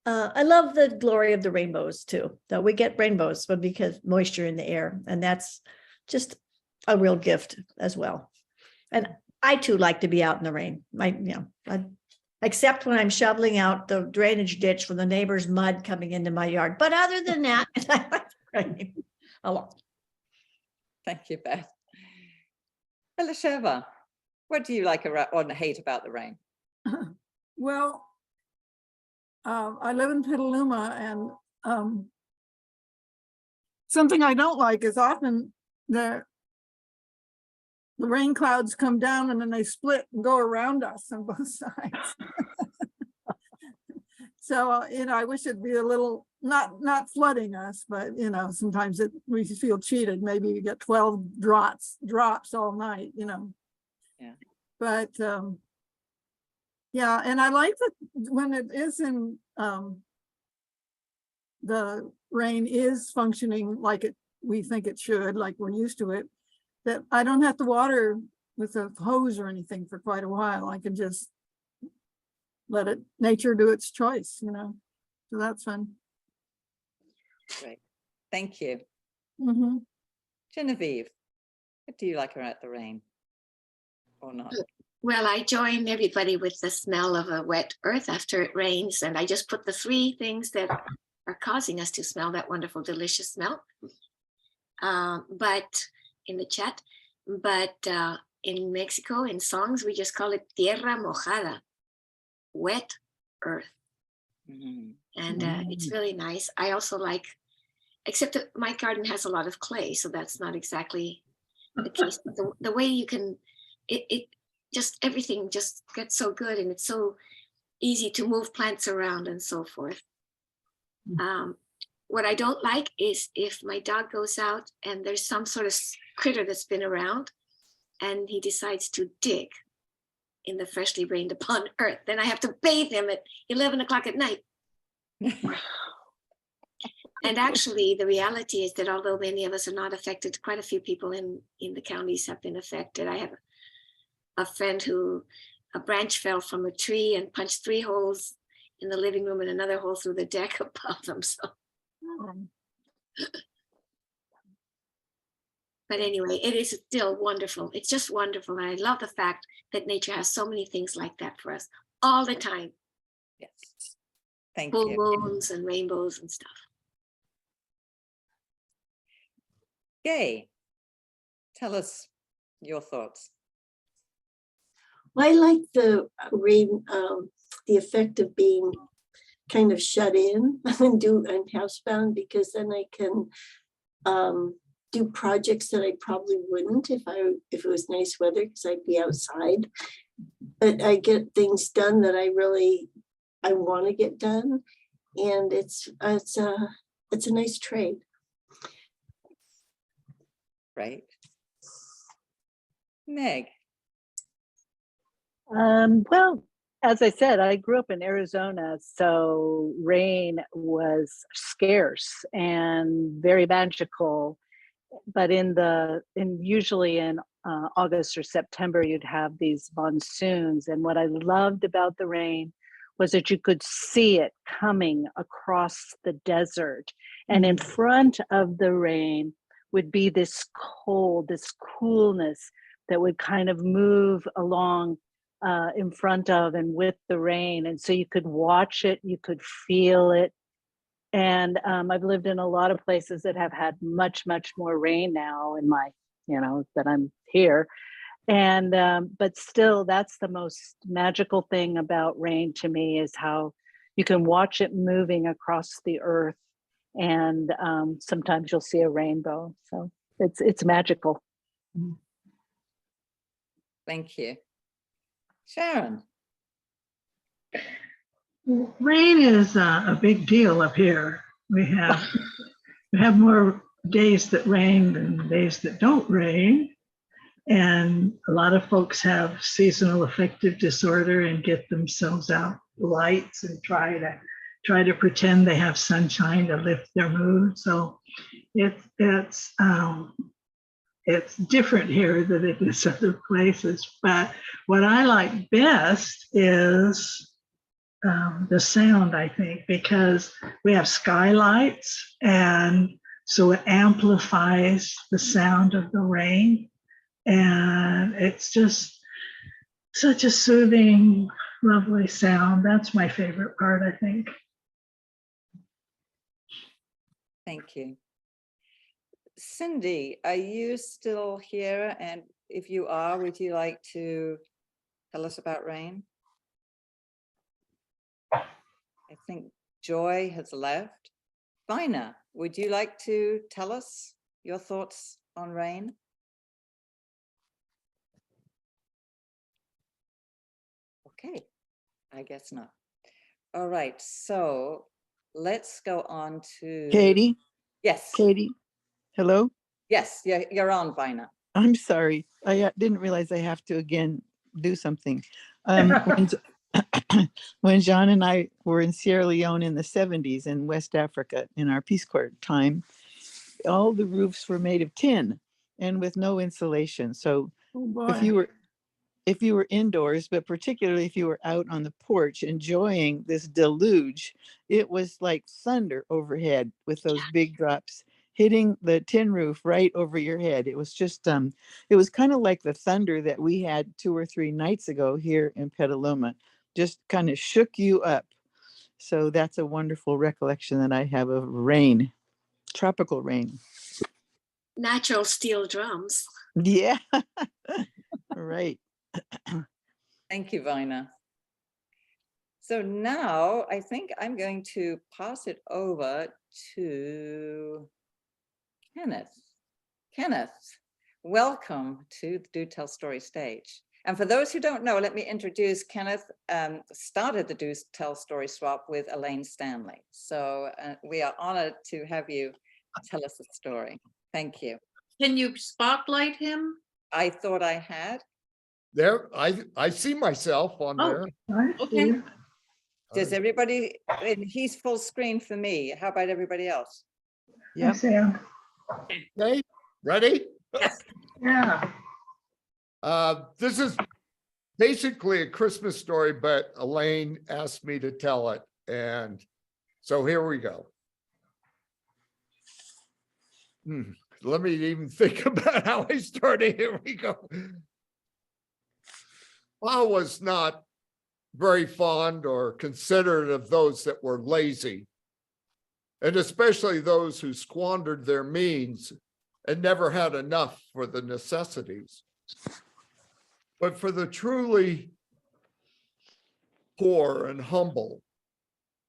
I love the glory of the rainbows too, that we get rainbows, but because moisture in the air, and that's just a real gift as well. And I too like to be out in the rain. Except when I'm shoveling out the drainage ditch from the neighbor's mud coming into my yard. But other than that, I like the rain a lot. Thank you, Beth. Elisheva, what do you like or hate about the rain? Well, I live in Petaluma, and something I don't like is often the rain clouds come down and then they split and go around us on both sides. So, I wish it'd be a little, not flooding us, but, sometimes we feel cheated. Maybe you get 12 drops all night, Yeah. But, yeah, and I like that when it is in, the rain is functioning like we think it should, like we're used to it, that I don't have to water with a hose or anything for quite a while. I can just let nature do its choice, so that's fun. Great, thank you. Mm-hmm. Genevieve, what do you like about the rain or not? Well, I join everybody with the smell of a wet earth after it rains, and I just put the 3 things that are causing us to smell that wonderful, delicious smell. But in the chat, in Mexico, in songs, we just call it tierra mojada, wet earth. Mhm. And it's really nice. I also like, except that my garden has a lot of clay, so that's not exactly the case. But the way you can, it just, everything just gets so good, and it's so easy to move plants around and so forth. What I don't like is if my dog goes out and there's some sort of critter that's been around and he decides to dig in the freshly rained upon earth, then I have to bathe him at 11 o'clock at night. And actually, the reality is that although many of us are not affected, quite a few people in the counties have been affected. I have a friend who a branch fell from a tree and punched 3 holes in the living room and another hole through the deck above them. So, but anyway, it is still wonderful. It's just wonderful. And I love the fact that nature has so many things like that for us all the time. Yes. Thank Full you. moons and rainbows and stuff. Gay, tell us your thoughts. I like the rain, the effect of being kind of shut in and housebound, because then I can do projects that I probably wouldn't if it was nice weather, because I'd be outside. But I get things done that I want to get done, and it's a nice trade. Right. Meg. Well, as I said, I grew up in Arizona, so rain was scarce and very magical. But usually in August or September, you'd have these monsoons. And what I loved about the rain was that you could see it coming across the desert. And in front of the rain would be this coolness that would kind of move along in front of and with the rain. And so you could watch it, you could feel it. And I've lived in a lot of places that have had much, much more rain now in my, that I'm here. And, but still, that's the most magical thing about rain to me, is how you can watch it moving across the earth. And sometimes you'll see a rainbow. So it's magical. Thank you. Sharon. Rain is a big deal up here. We have more days that rain than days that don't rain. And a lot of folks have seasonal affective disorder and get themselves out lights and try to pretend they have sunshine to lift their mood. So it's different here than it is other places. But what I like best is the sound, I think, because we have skylights, and so it amplifies the sound of the rain. And it's just such a soothing, lovely sound. That's my favorite part, I think. Thank you. Cindy, are you still here? And if you are, would you like to tell us about rain? I think Joy has left. Vina, would you like to tell us your thoughts on rain? Okay, I guess not. All right, so let's go on to Katie, Yes. Katie, hello. Yes, you're on, Vina. I'm sorry. I didn't realize I have to again do something. When John and I were in Sierra Leone in the 70s in West Africa in our Peace Corps time, all the roofs were made of tin and with no insulation. So if you were indoors, but particularly if you were out on the porch enjoying this deluge, it was like thunder overhead with those big drops hitting the tin roof right over your head. It was just, it was kind of like the thunder that we had 2 or 3 nights ago here in Petaluma, just kind of shook you up. So that's a wonderful recollection that I have of rain, tropical rain. Natural steel drums. Yeah, right. Thank you, Vina. So now I think I'm going to pass it over to Kenneth. Kenneth, welcome to the Do Tell Story stage. And for those who don't know, let me introduce Kenneth. Started the Do Tell Story Swap with Elaine Stanley. So we are honored to have you tell us a story. Thank you. Can you spotlight him? I thought I had. There, I see myself on there. Okay. Does everybody, and he's full screen for me. How about everybody else? Yep. Sam. Okay, ready? Yes. Yeah. This is basically a Christmas story, but Elaine asked me to tell it. And so here we go. Let me even think about how I started. Here we go. I was not very fond or considerate of those that were lazy, and especially those who squandered their means and never had enough for the necessities. But for the truly poor and humble,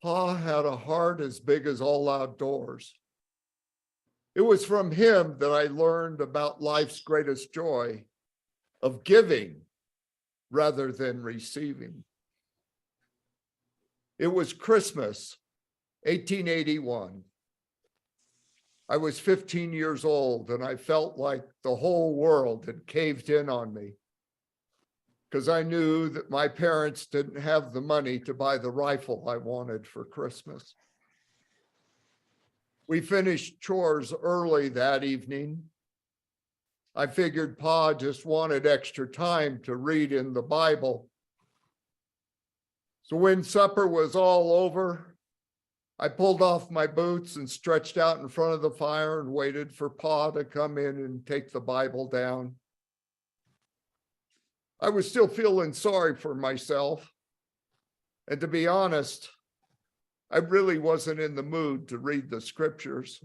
Pa had a heart as big as all outdoors. It was from him that I learned about life's greatest joy of giving rather than receiving. It was Christmas, 1881. I was 15 years old and I felt like the whole world had caved in on me because I knew that my parents didn't have the money to buy the rifle I wanted for Christmas. We finished chores early that evening. I figured Pa just wanted extra time to read in the Bible. So when supper was all over, I pulled off my boots and stretched out in front of the fire and waited for Pa to come in and take the Bible down. I was still feeling sorry for myself. And to be honest, I really wasn't in the mood to read the scriptures.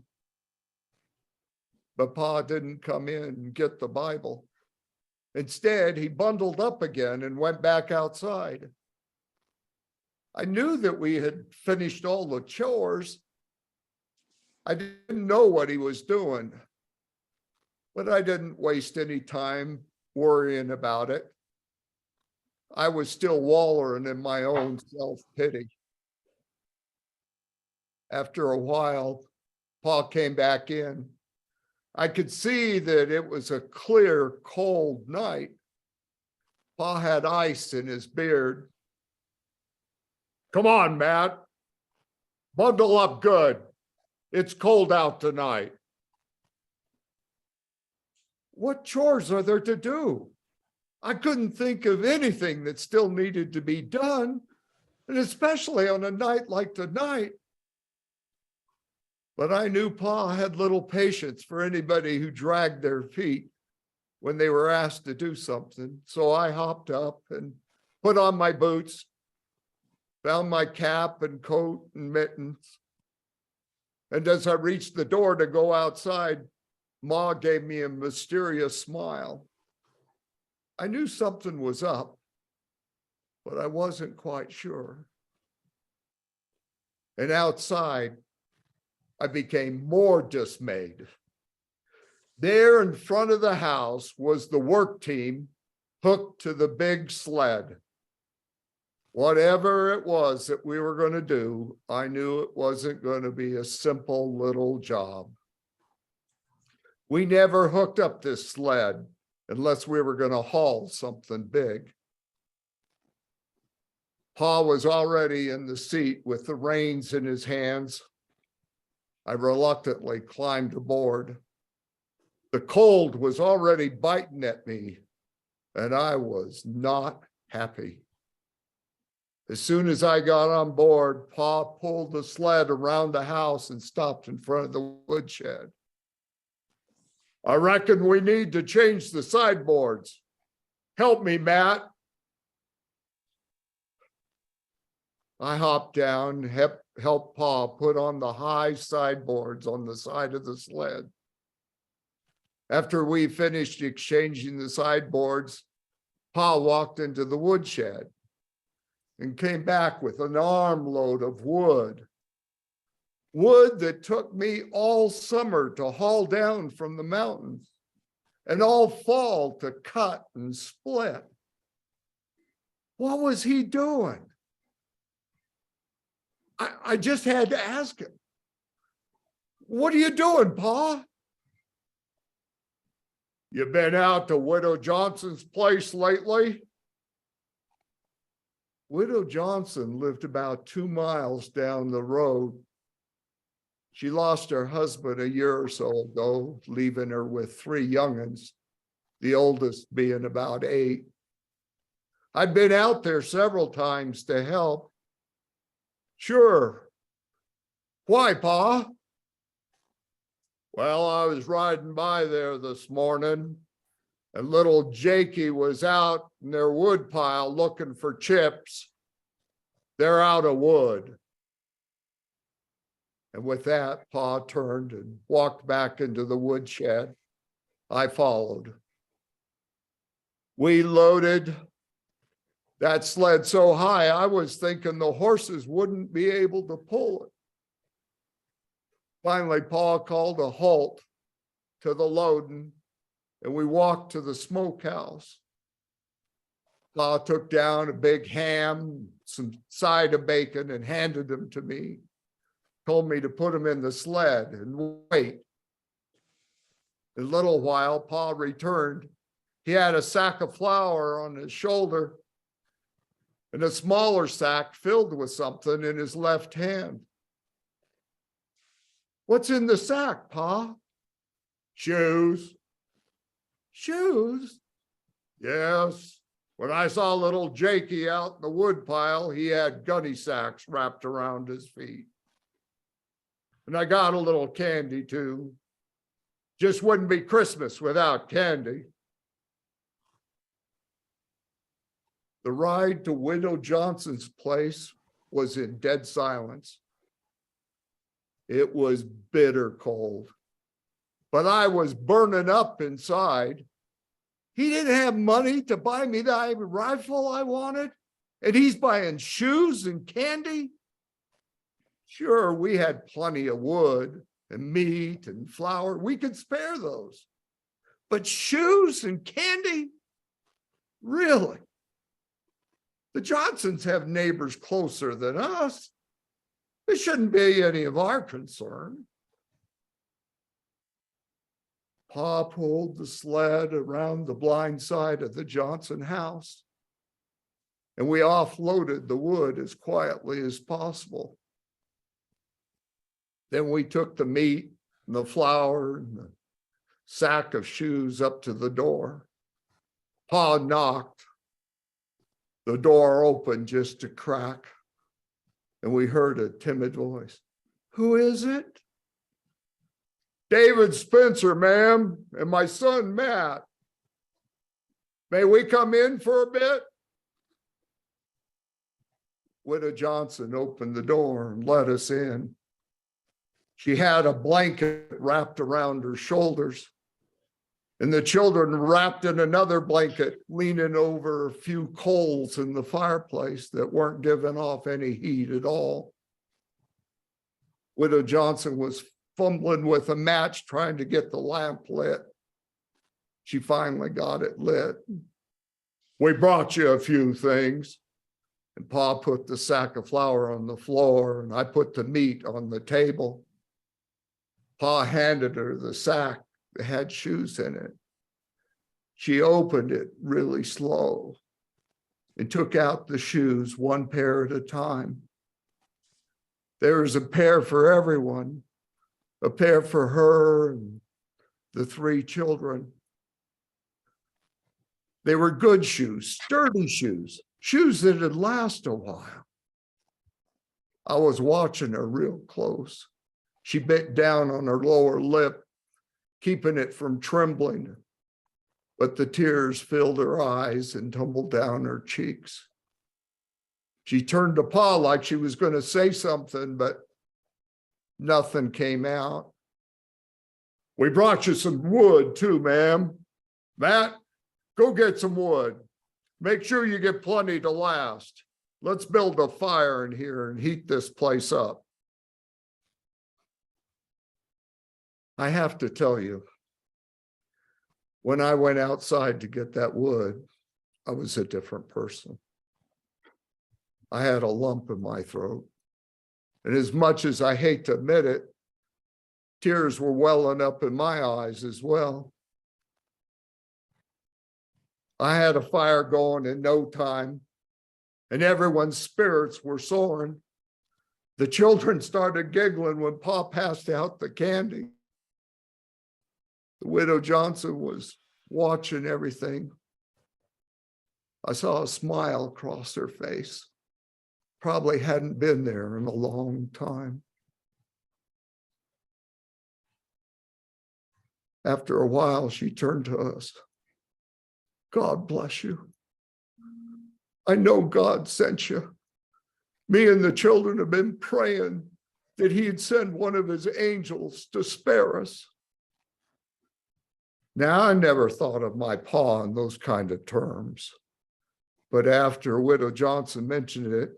But Pa didn't come in and get the Bible. Instead, he bundled up again and went back outside. I knew that we had finished all the chores. I didn't know what he was doing, but I didn't waste any time worrying about it. I was still wallowing in my own self-pity. After a while, Pa came back in. I could see that it was a clear, cold night. Pa had ice in his beard. Come on, Matt. Bundle up good. It's cold out tonight. What chores are there to do? I couldn't think of anything that still needed to be done, and especially on a night like tonight. But I knew Pa had little patience for anybody who dragged their feet when they were asked to do something. So I hopped up and put on my boots, found my cap and coat and mittens. And as I reached the door to go outside, Ma gave me a mysterious smile. I knew something was up, but I wasn't quite sure. And outside, I became more dismayed. There in front of the house was the work team hooked to the big sled. Whatever it was that we were going to do, I knew it wasn't going to be a simple little job. We never hooked up this sled unless we were going to haul something big. Pa was already in the seat with the reins in his hands. I reluctantly climbed aboard. The cold was already biting at me, and I was not happy. As soon as I got on board, Pa pulled the sled around the house and stopped in front of the woodshed. I reckon we need to change the sideboards. Help me, Matt. I hopped down, helped Pa put on the high sideboards on the side of the sled. After we finished exchanging the sideboards, Pa walked into the woodshed and came back with an armload of wood. Wood that took me all summer to haul down from the mountains and all fall to cut and split. What was he doing? I just had to ask him, what are you doing, Pa? You been out to Widow Johnson's place lately? Widow Johnson lived about 2 miles down the road. She lost her husband a year or so ago, leaving her with 3 young'uns, the oldest being about 8. I'd been out there several times to help. Sure. Why, Pa? Well, I was riding by there this morning, and little Jakey was out in their wood pile looking for chips. They're out of wood. And with that, Pa turned and walked back into the woodshed. I followed. We loaded that sled so high, I was thinking the horses wouldn't be able to pull it. Finally, Pa called a halt to the loading, and we walked to the smokehouse. Pa took down a big ham, some side of bacon, and handed them to me. Told me to put them in the sled and wait. In a little while, Pa returned. He had a sack of flour on his shoulder and a smaller sack filled with something in his left hand. What's in the sack, Pa? Shoes. Shoes? Yes. When I saw little Jakey out in the wood pile, he had gunny sacks wrapped around his feet. And I got a little candy too. Just wouldn't be Christmas without candy. The ride to Widow Johnson's place was in dead silence. It was bitter cold, but I was burning up inside. He didn't have money to buy me the rifle I wanted, and he's buying shoes and candy. Sure, we had plenty of wood and meat and flour. We could spare those. But shoes and candy? Really? The Johnsons have neighbors closer than us. It shouldn't be any of our concern. Pa pulled the sled around the blind side of the Johnson house, and we offloaded the wood as quietly as possible. Then we took the meat and the flour and the sack of shoes up to the door. Pa knocked. The door opened just a crack, and we heard a timid voice. Who is it? David Spencer, ma'am, and my son, Matt. May we come in for a bit? Widow Johnson opened the door and let us in. She had a blanket wrapped around her shoulders, and the children wrapped in another blanket, leaning over a few coals in the fireplace that weren't giving off any heat at all. Widow Johnson was fumbling with a match, trying to get the lamp lit. She finally got it lit. We brought you a few things. And Pa put the sack of flour on the floor, and I put the meat on the table. Pa handed her the sack that had shoes in it. She opened it really slow and took out the shoes one pair at a time. There was a pair for everyone, a pair for her and the 3 children. They were good shoes, sturdy shoes, shoes that had lasted a while. I was watching her real close. She bit down on her lower lip, keeping it from trembling, but the tears filled her eyes and tumbled down her cheeks. She turned to Pa like she was going to say something, but nothing came out. We brought you some wood too, ma'am. Matt, go get some wood. Make sure you get plenty to last. Let's build a fire in here and heat this place up. I have to tell you, when I went outside to get that wood, I was a different person. I had a lump in my throat. And as much as I hate to admit it, tears were welling up in my eyes as well. I had a fire going in no time, and everyone's spirits were soaring. The children started giggling when Pa passed out the candy. The widow Johnson was watching everything. I saw a smile cross her face. Probably hadn't been there in a long time. After a while, she turned to us. God bless you. I know God sent you. Me and the children have been praying that he'd send one of his angels to spare us. Now, I never thought of my pa in those kind of terms. But after Widow Johnson mentioned it,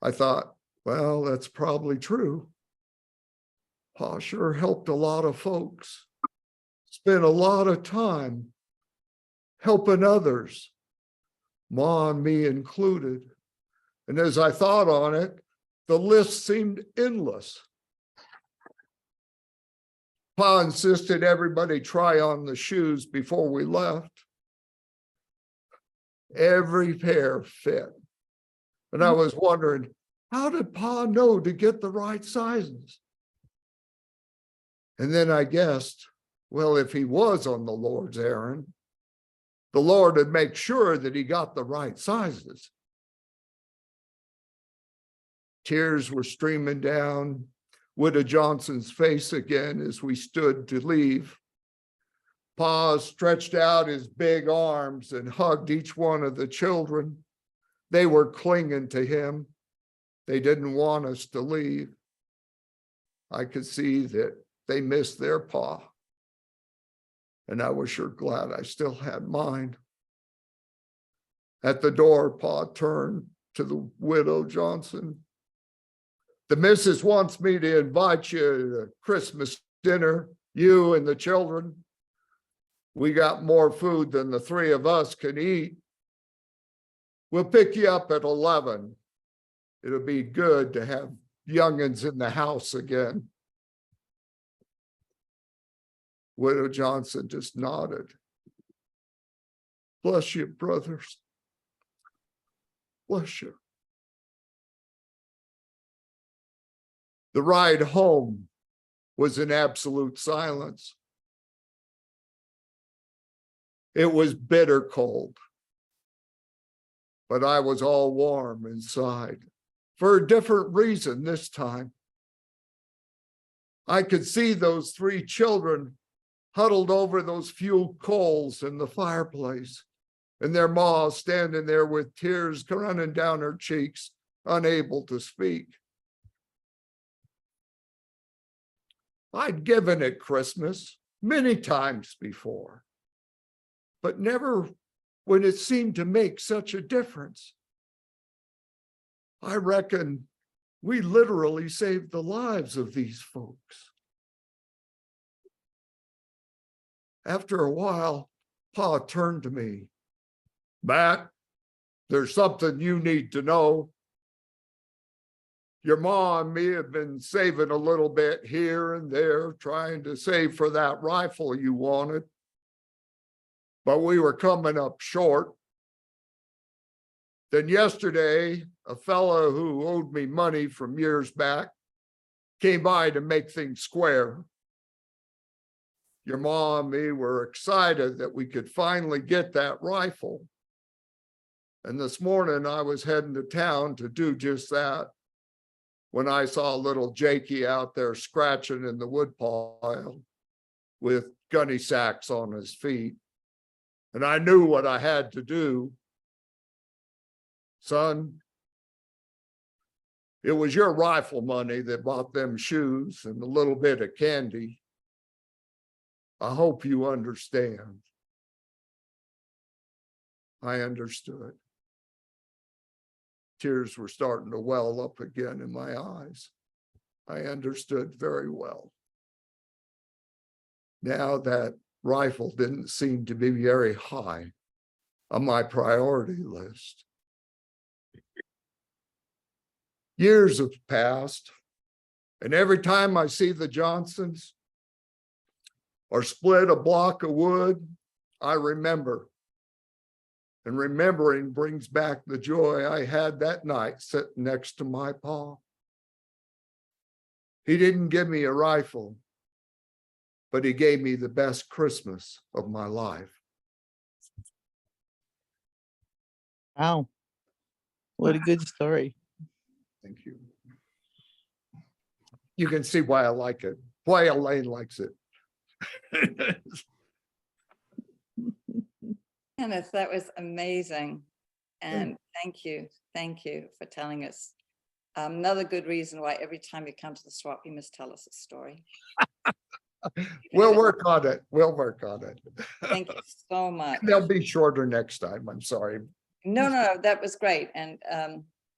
I thought, well, that's probably true. Pa sure helped a lot of folks. Spent a lot of time helping others, Ma and me included. And as I thought on it, the list seemed endless. Pa insisted everybody try on the shoes before we left. Every pair fit. And I was wondering, how did Pa know to get the right sizes? And then I guessed, well, if he was on the Lord's errand, the Lord would make sure that he got the right sizes. Tears were streaming down Widow Johnson's face again as we stood to leave. Pa stretched out his big arms and hugged each one of the children. They were clinging to him. They didn't want us to leave. I could see that they missed their pa. And I was sure glad I still had mine. At the door, Pa turned to the Widow Johnson. The missus wants me to invite you to Christmas dinner, you and the children. We got more food than the three of us can eat. We'll pick you up at 11. It'll be good to have youngins in the house again. Widow Johnson just nodded. Bless you, brothers. Bless you. The ride home was in absolute silence. It was bitter cold, but I was all warm inside for a different reason this time. I could see those three children huddled over those few coals in the fireplace, and their ma standing there with tears running down her cheeks, unable to speak. I'd given at Christmas many times before, but never when it seemed to make such a difference. I reckon we literally saved the lives of these folks. After a while, Pa turned to me. Matt, there's something you need to know. Your ma and me have been saving a little bit here and there, trying to save for that rifle you wanted. But we were coming up short. Then yesterday, a fellow who owed me money from years back came by to make things square. Your ma and me were excited that we could finally get that rifle. And this morning I was heading to town to do just that when I saw little Jakey out there scratching in the woodpile with gunny sacks on his feet. And I knew what I had to do. Son, it was your rifle money that bought them shoes and a little bit of candy. I hope you understand. I understood. Tears were starting to well up again in my eyes. I understood very well. Now that rifle didn't seem to be very high on my priority list. Years have passed, and every time I see the Johnsons or split a block of wood, I remember. And remembering brings back the joy I had that night sitting next to my pa. He didn't give me a rifle, but he gave me the best Christmas of my life. Wow. What a good story. Thank you. You can see why I like it, why Elaine likes it. Kenneth, that was amazing. And thank you for telling us. Another good reason why every time you come to the swap, you must tell us a story. We'll work on it. We'll work on it. Thank you so much. They'll be shorter next time. I'm sorry. No, that was great. And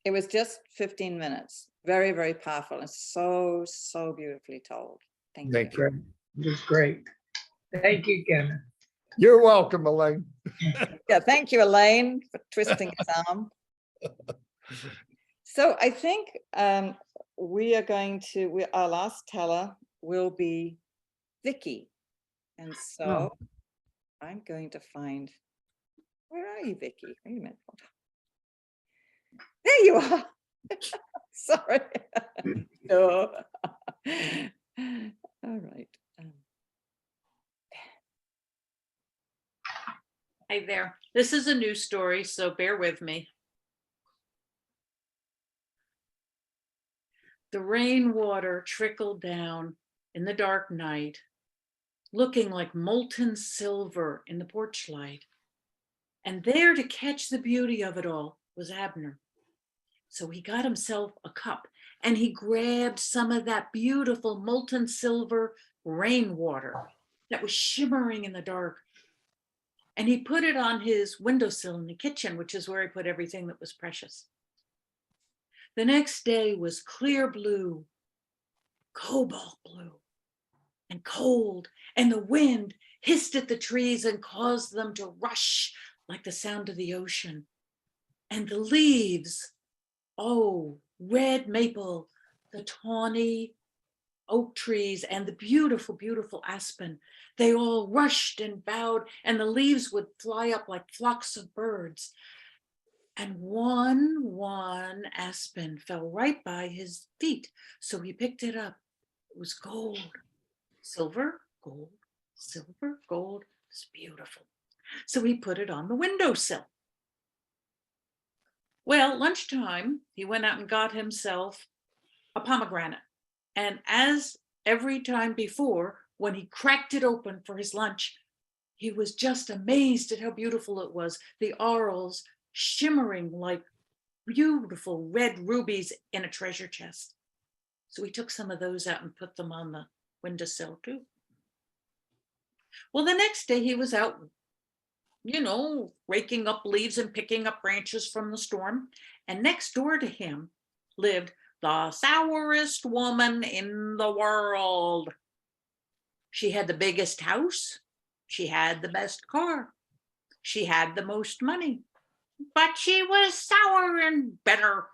it was just 15 minutes. Very, very powerful and so beautifully told. Thank you. Thank you. It was great. Thank you, Kenneth. You're welcome, Elaine. Yeah, thank you, Elaine, for twisting his arm. So I think we are going to, our last teller will be Vicky. And so I'm going to find, where are you, Vicky? Wait a minute. There you are. Sorry. No. All right. Hi there. This is a new story, so bear with me. The rainwater trickled down in the dark night, looking like molten silver in the porch light. And there to catch the beauty of it all was Abner. So he got himself a cup and he grabbed some of that beautiful molten silver rainwater that was shimmering in the dark. And he put it on his windowsill in the kitchen, which is where he put everything that was precious. The next day was clear blue, cobalt blue, and cold, and the wind hissed at the trees and caused them to rush like the sound of the ocean. And the leaves, oh, red maple, the tawny oak trees, and the beautiful, beautiful aspen, they all rushed and bowed, and the leaves would fly up like flocks of birds. And one aspen fell right by his feet. So he picked it up. It was gold, silver, gold, silver, gold. It's beautiful. So he put it on the windowsill. Well, lunchtime, he went out and got himself a pomegranate. And as every time before, when he cracked it open for his lunch, he was just amazed at how beautiful it was. The orals shimmering like beautiful red rubies in a treasure chest. So he took some of those out and put them on the windowsill too. Well, the next day he was out, raking up leaves and picking up branches from the storm. And next door to him lived the sourest woman in the world. She had the biggest house. She had the best car. She had the most money. But she was sour and bitter.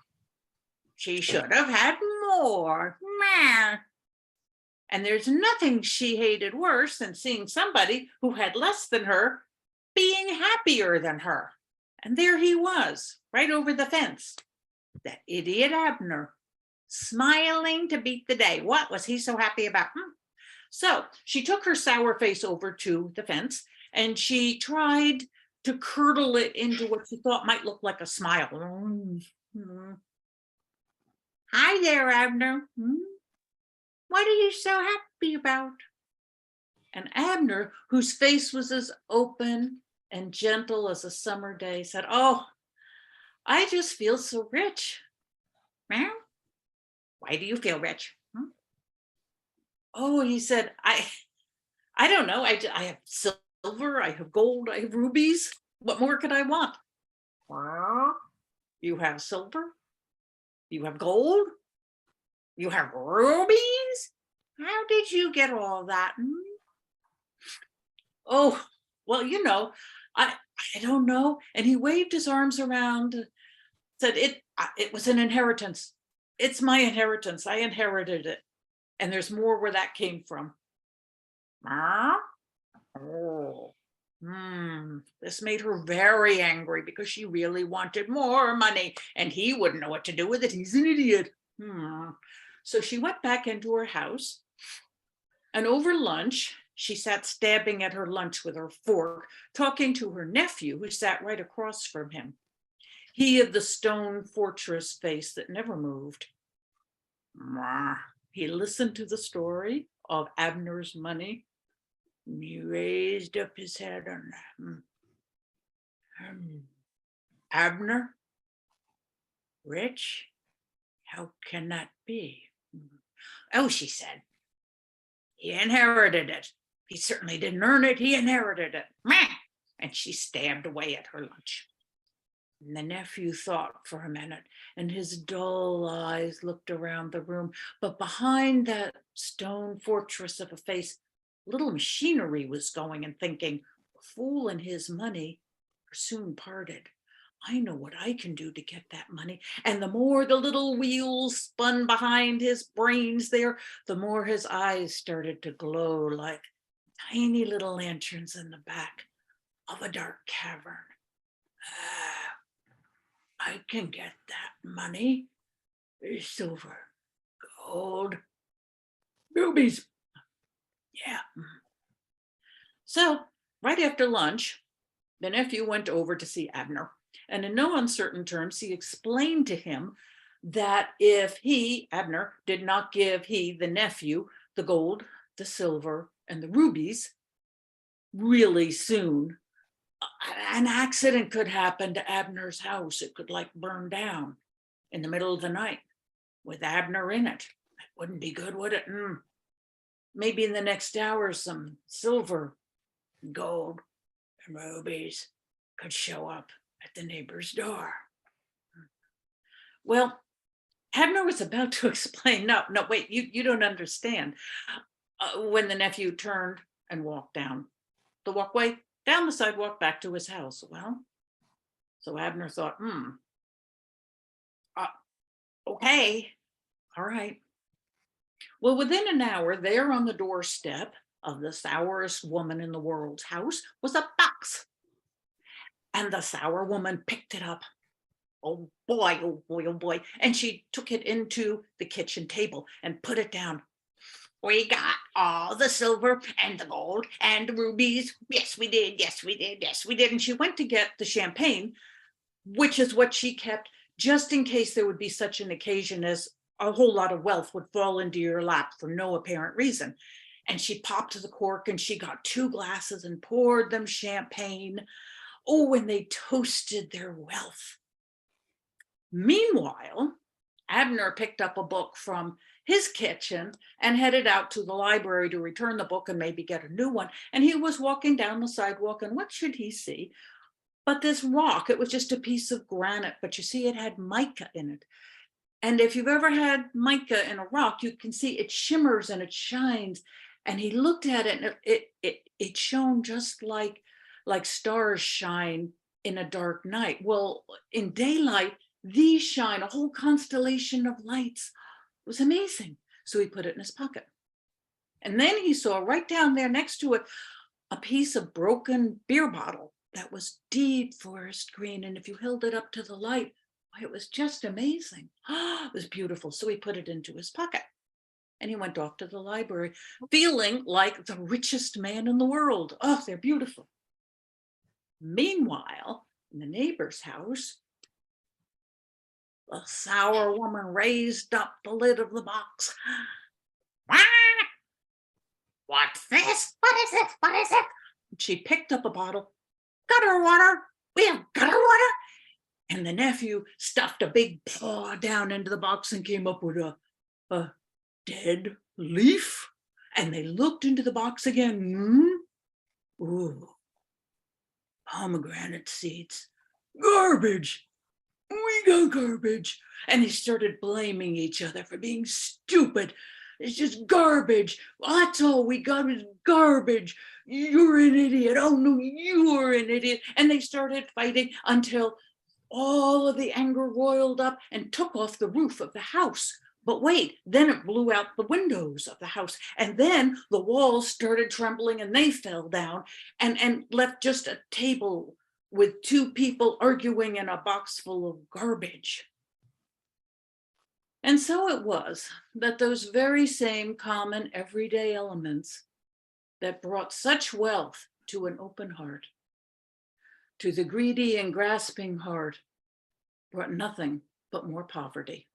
She should have had more. Meh. And there's nothing she hated worse than seeing somebody who had less than her being happier than her. And there he was, right over the fence. That idiot Abner, smiling to beat the day. What was he so happy about? So she took her sour face over to the fence and she tried to curdle it into what she thought might look like a smile. Hi there, Abner. What are you so happy about? And Abner, whose face was as open and gentle as a summer day, said, oh, I just feel so rich. Meow. Why do you feel rich? Oh, he said, I don't know. I have silver, I have gold, I have rubies. What more could I want? You have silver? You have gold? You have rubies? How did you get all that? Oh, well, I don't know. And he waved his arms around, said it was an inheritance. It's my inheritance. I inherited it. And there's more where that came from. Oh. This made her very angry because she really wanted more money and he wouldn't know what to do with it. He's an idiot. So she went back into her house, and over lunch, she sat stabbing at her lunch with her fork, talking to her nephew who sat right across from him. He had the stone fortress face that never moved. He listened to the story of Abner's money. He raised up his head and Abner, rich? How can that be? Oh, she said, he inherited it. He certainly didn't earn it. He inherited it. And she stabbed away at her lunch. And the nephew thought for a minute, and his dull eyes looked around the room. But behind that stone fortress of a face, little machinery was going and thinking, the fool and his money are soon parted. I know what I can do to get that money. And the more the little wheels spun behind his brains there, the more his eyes started to glow like tiny little lanterns in the back of a dark cavern. I can get that money. Silver, gold, rubies. Yeah. So right after lunch, the nephew went over to see Abner. And in no uncertain terms, he explained to him that if he, Abner, did not give the nephew, the gold, the silver, and the rubies really soon, an accident could happen to Abner's house. It could like burn down in the middle of the night with Abner in it. That wouldn't be good, would it? Maybe in the next hour, some silver, gold, and rubies could show up at the neighbor's door. Well, Abner was about to explain, no, wait, you don't understand. When the nephew turned and walked down the walkway, down the sidewalk back to his house. Well, so Abner thought, okay, all right. Well, within an hour, there on the doorstep of the sourest woman in the world's house was a box. And the sour woman picked it up. Oh boy, oh boy, oh boy. And she took it into the kitchen table and put it down. We got all the silver and the gold and the rubies. Yes, we did. Yes, we did. Yes, we did. And she went to get the champagne, which is what she kept just in case there would be such an occasion as a whole lot of wealth would fall into your lap for no apparent reason. And she popped the cork and she got 2 glasses and poured them champagne. Oh, and they toasted their wealth. Meanwhile, Abner picked up a book from his kitchen and headed out to the library to return the book and maybe get a new one. And he was walking down the sidewalk, and what should he see but this rock? It was just a piece of granite, but you see it had mica in it. And if you've ever had mica in a rock, you can see it shimmers and it shines. And he looked at it and it shone just like stars shine in a dark night. Well, in daylight, these shine, a whole constellation of lights. It was amazing. So he put it in his pocket. And then he saw right down there next to it a piece of broken beer bottle that was deep forest green. And if you held it up to the light, it was just amazing. It was beautiful. So he put it into his pocket and he went off to the library feeling like the richest man in the world. Oh, they're beautiful. Meanwhile, in the neighbor's house, the sour woman raised up the lid of the box. What's this? What is it? What is it? She picked up a bottle. Gutter water. We have gutter water. And the nephew stuffed a big paw down into the box and came up with a dead leaf. And they looked into the box again. Ooh, pomegranate seeds. Garbage. We got garbage. And they started blaming each other for being stupid. It's just garbage. Well, that's all we got is garbage. You're an idiot. Oh no, you're an idiot. And they started fighting until all of the anger roiled up and took off the roof of the house. But wait, then it blew out the windows of the house. And then the walls started trembling and they fell down and left just a table with 2 people arguing in a box full of garbage. And so it was that those very same common everyday elements that brought such wealth to an open heart, to the greedy and grasping heart, brought nothing but more poverty.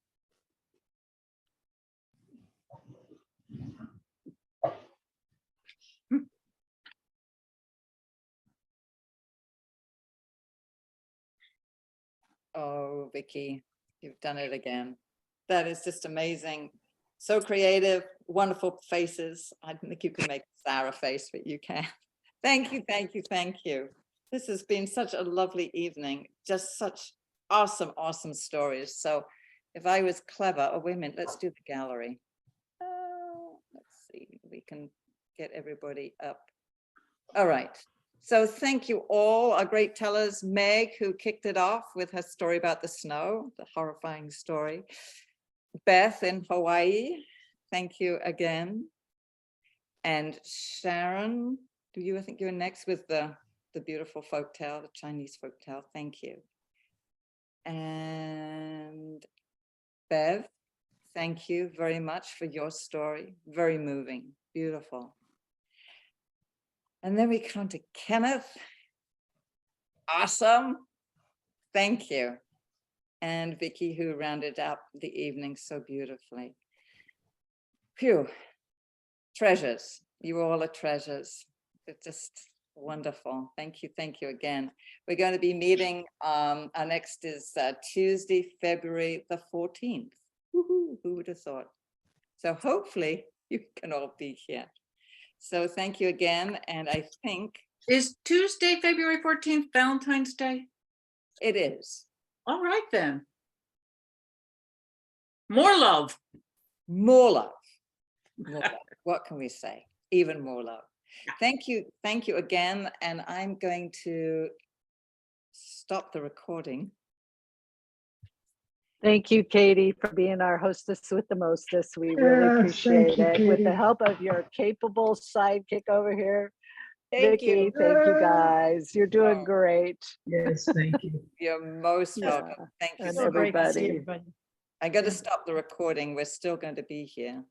Oh, Vicky, you've done it again. That is just amazing. So creative, wonderful faces. I don't think you can make a Sarah face, but you can. Thank you, thank you, thank you. This has been such a lovely evening. Just such awesome, awesome stories. So if I was clever, oh, wait a minute, let's do the gallery. Let's see, we can get everybody up. All right. So thank you all, our great tellers, Meg, who kicked it off with her story about the snow, the horrifying story. Beth in Hawaii, thank you again. And Sharon, I think you're next with the beautiful folktale, the Chinese folktale. Thank you. And Bev, thank you very much for your story. Very moving, beautiful. And then we come to Kenneth. Awesome. Thank you. And Vicky, who rounded up the evening so beautifully. Phew. Treasures. You all are treasures. It's just wonderful. Thank you. Thank you again. We're going to be meeting. Our next is Tuesday, February the 14th. Woohoo, who would have thought? So hopefully you can all be here. So thank you again. And I think Is Tuesday, February 14th, Valentine's Day? it is. All right, then. More love. More love. More love. What can we say? Even more love. Thank you. Thank you again. And I'm going to stop the recording. Thank you, Katie, for being our hostess with the mostest. We really Yes, appreciate thank you, it. With the Katie. help of your capable sidekick over here, Thank Vicky, you. thank you guys. You're doing Oh. great. Yes, thank you. You're most Yeah, welcome. Thank you and so much. everybody. I got to stop the recording. We're still going to be here.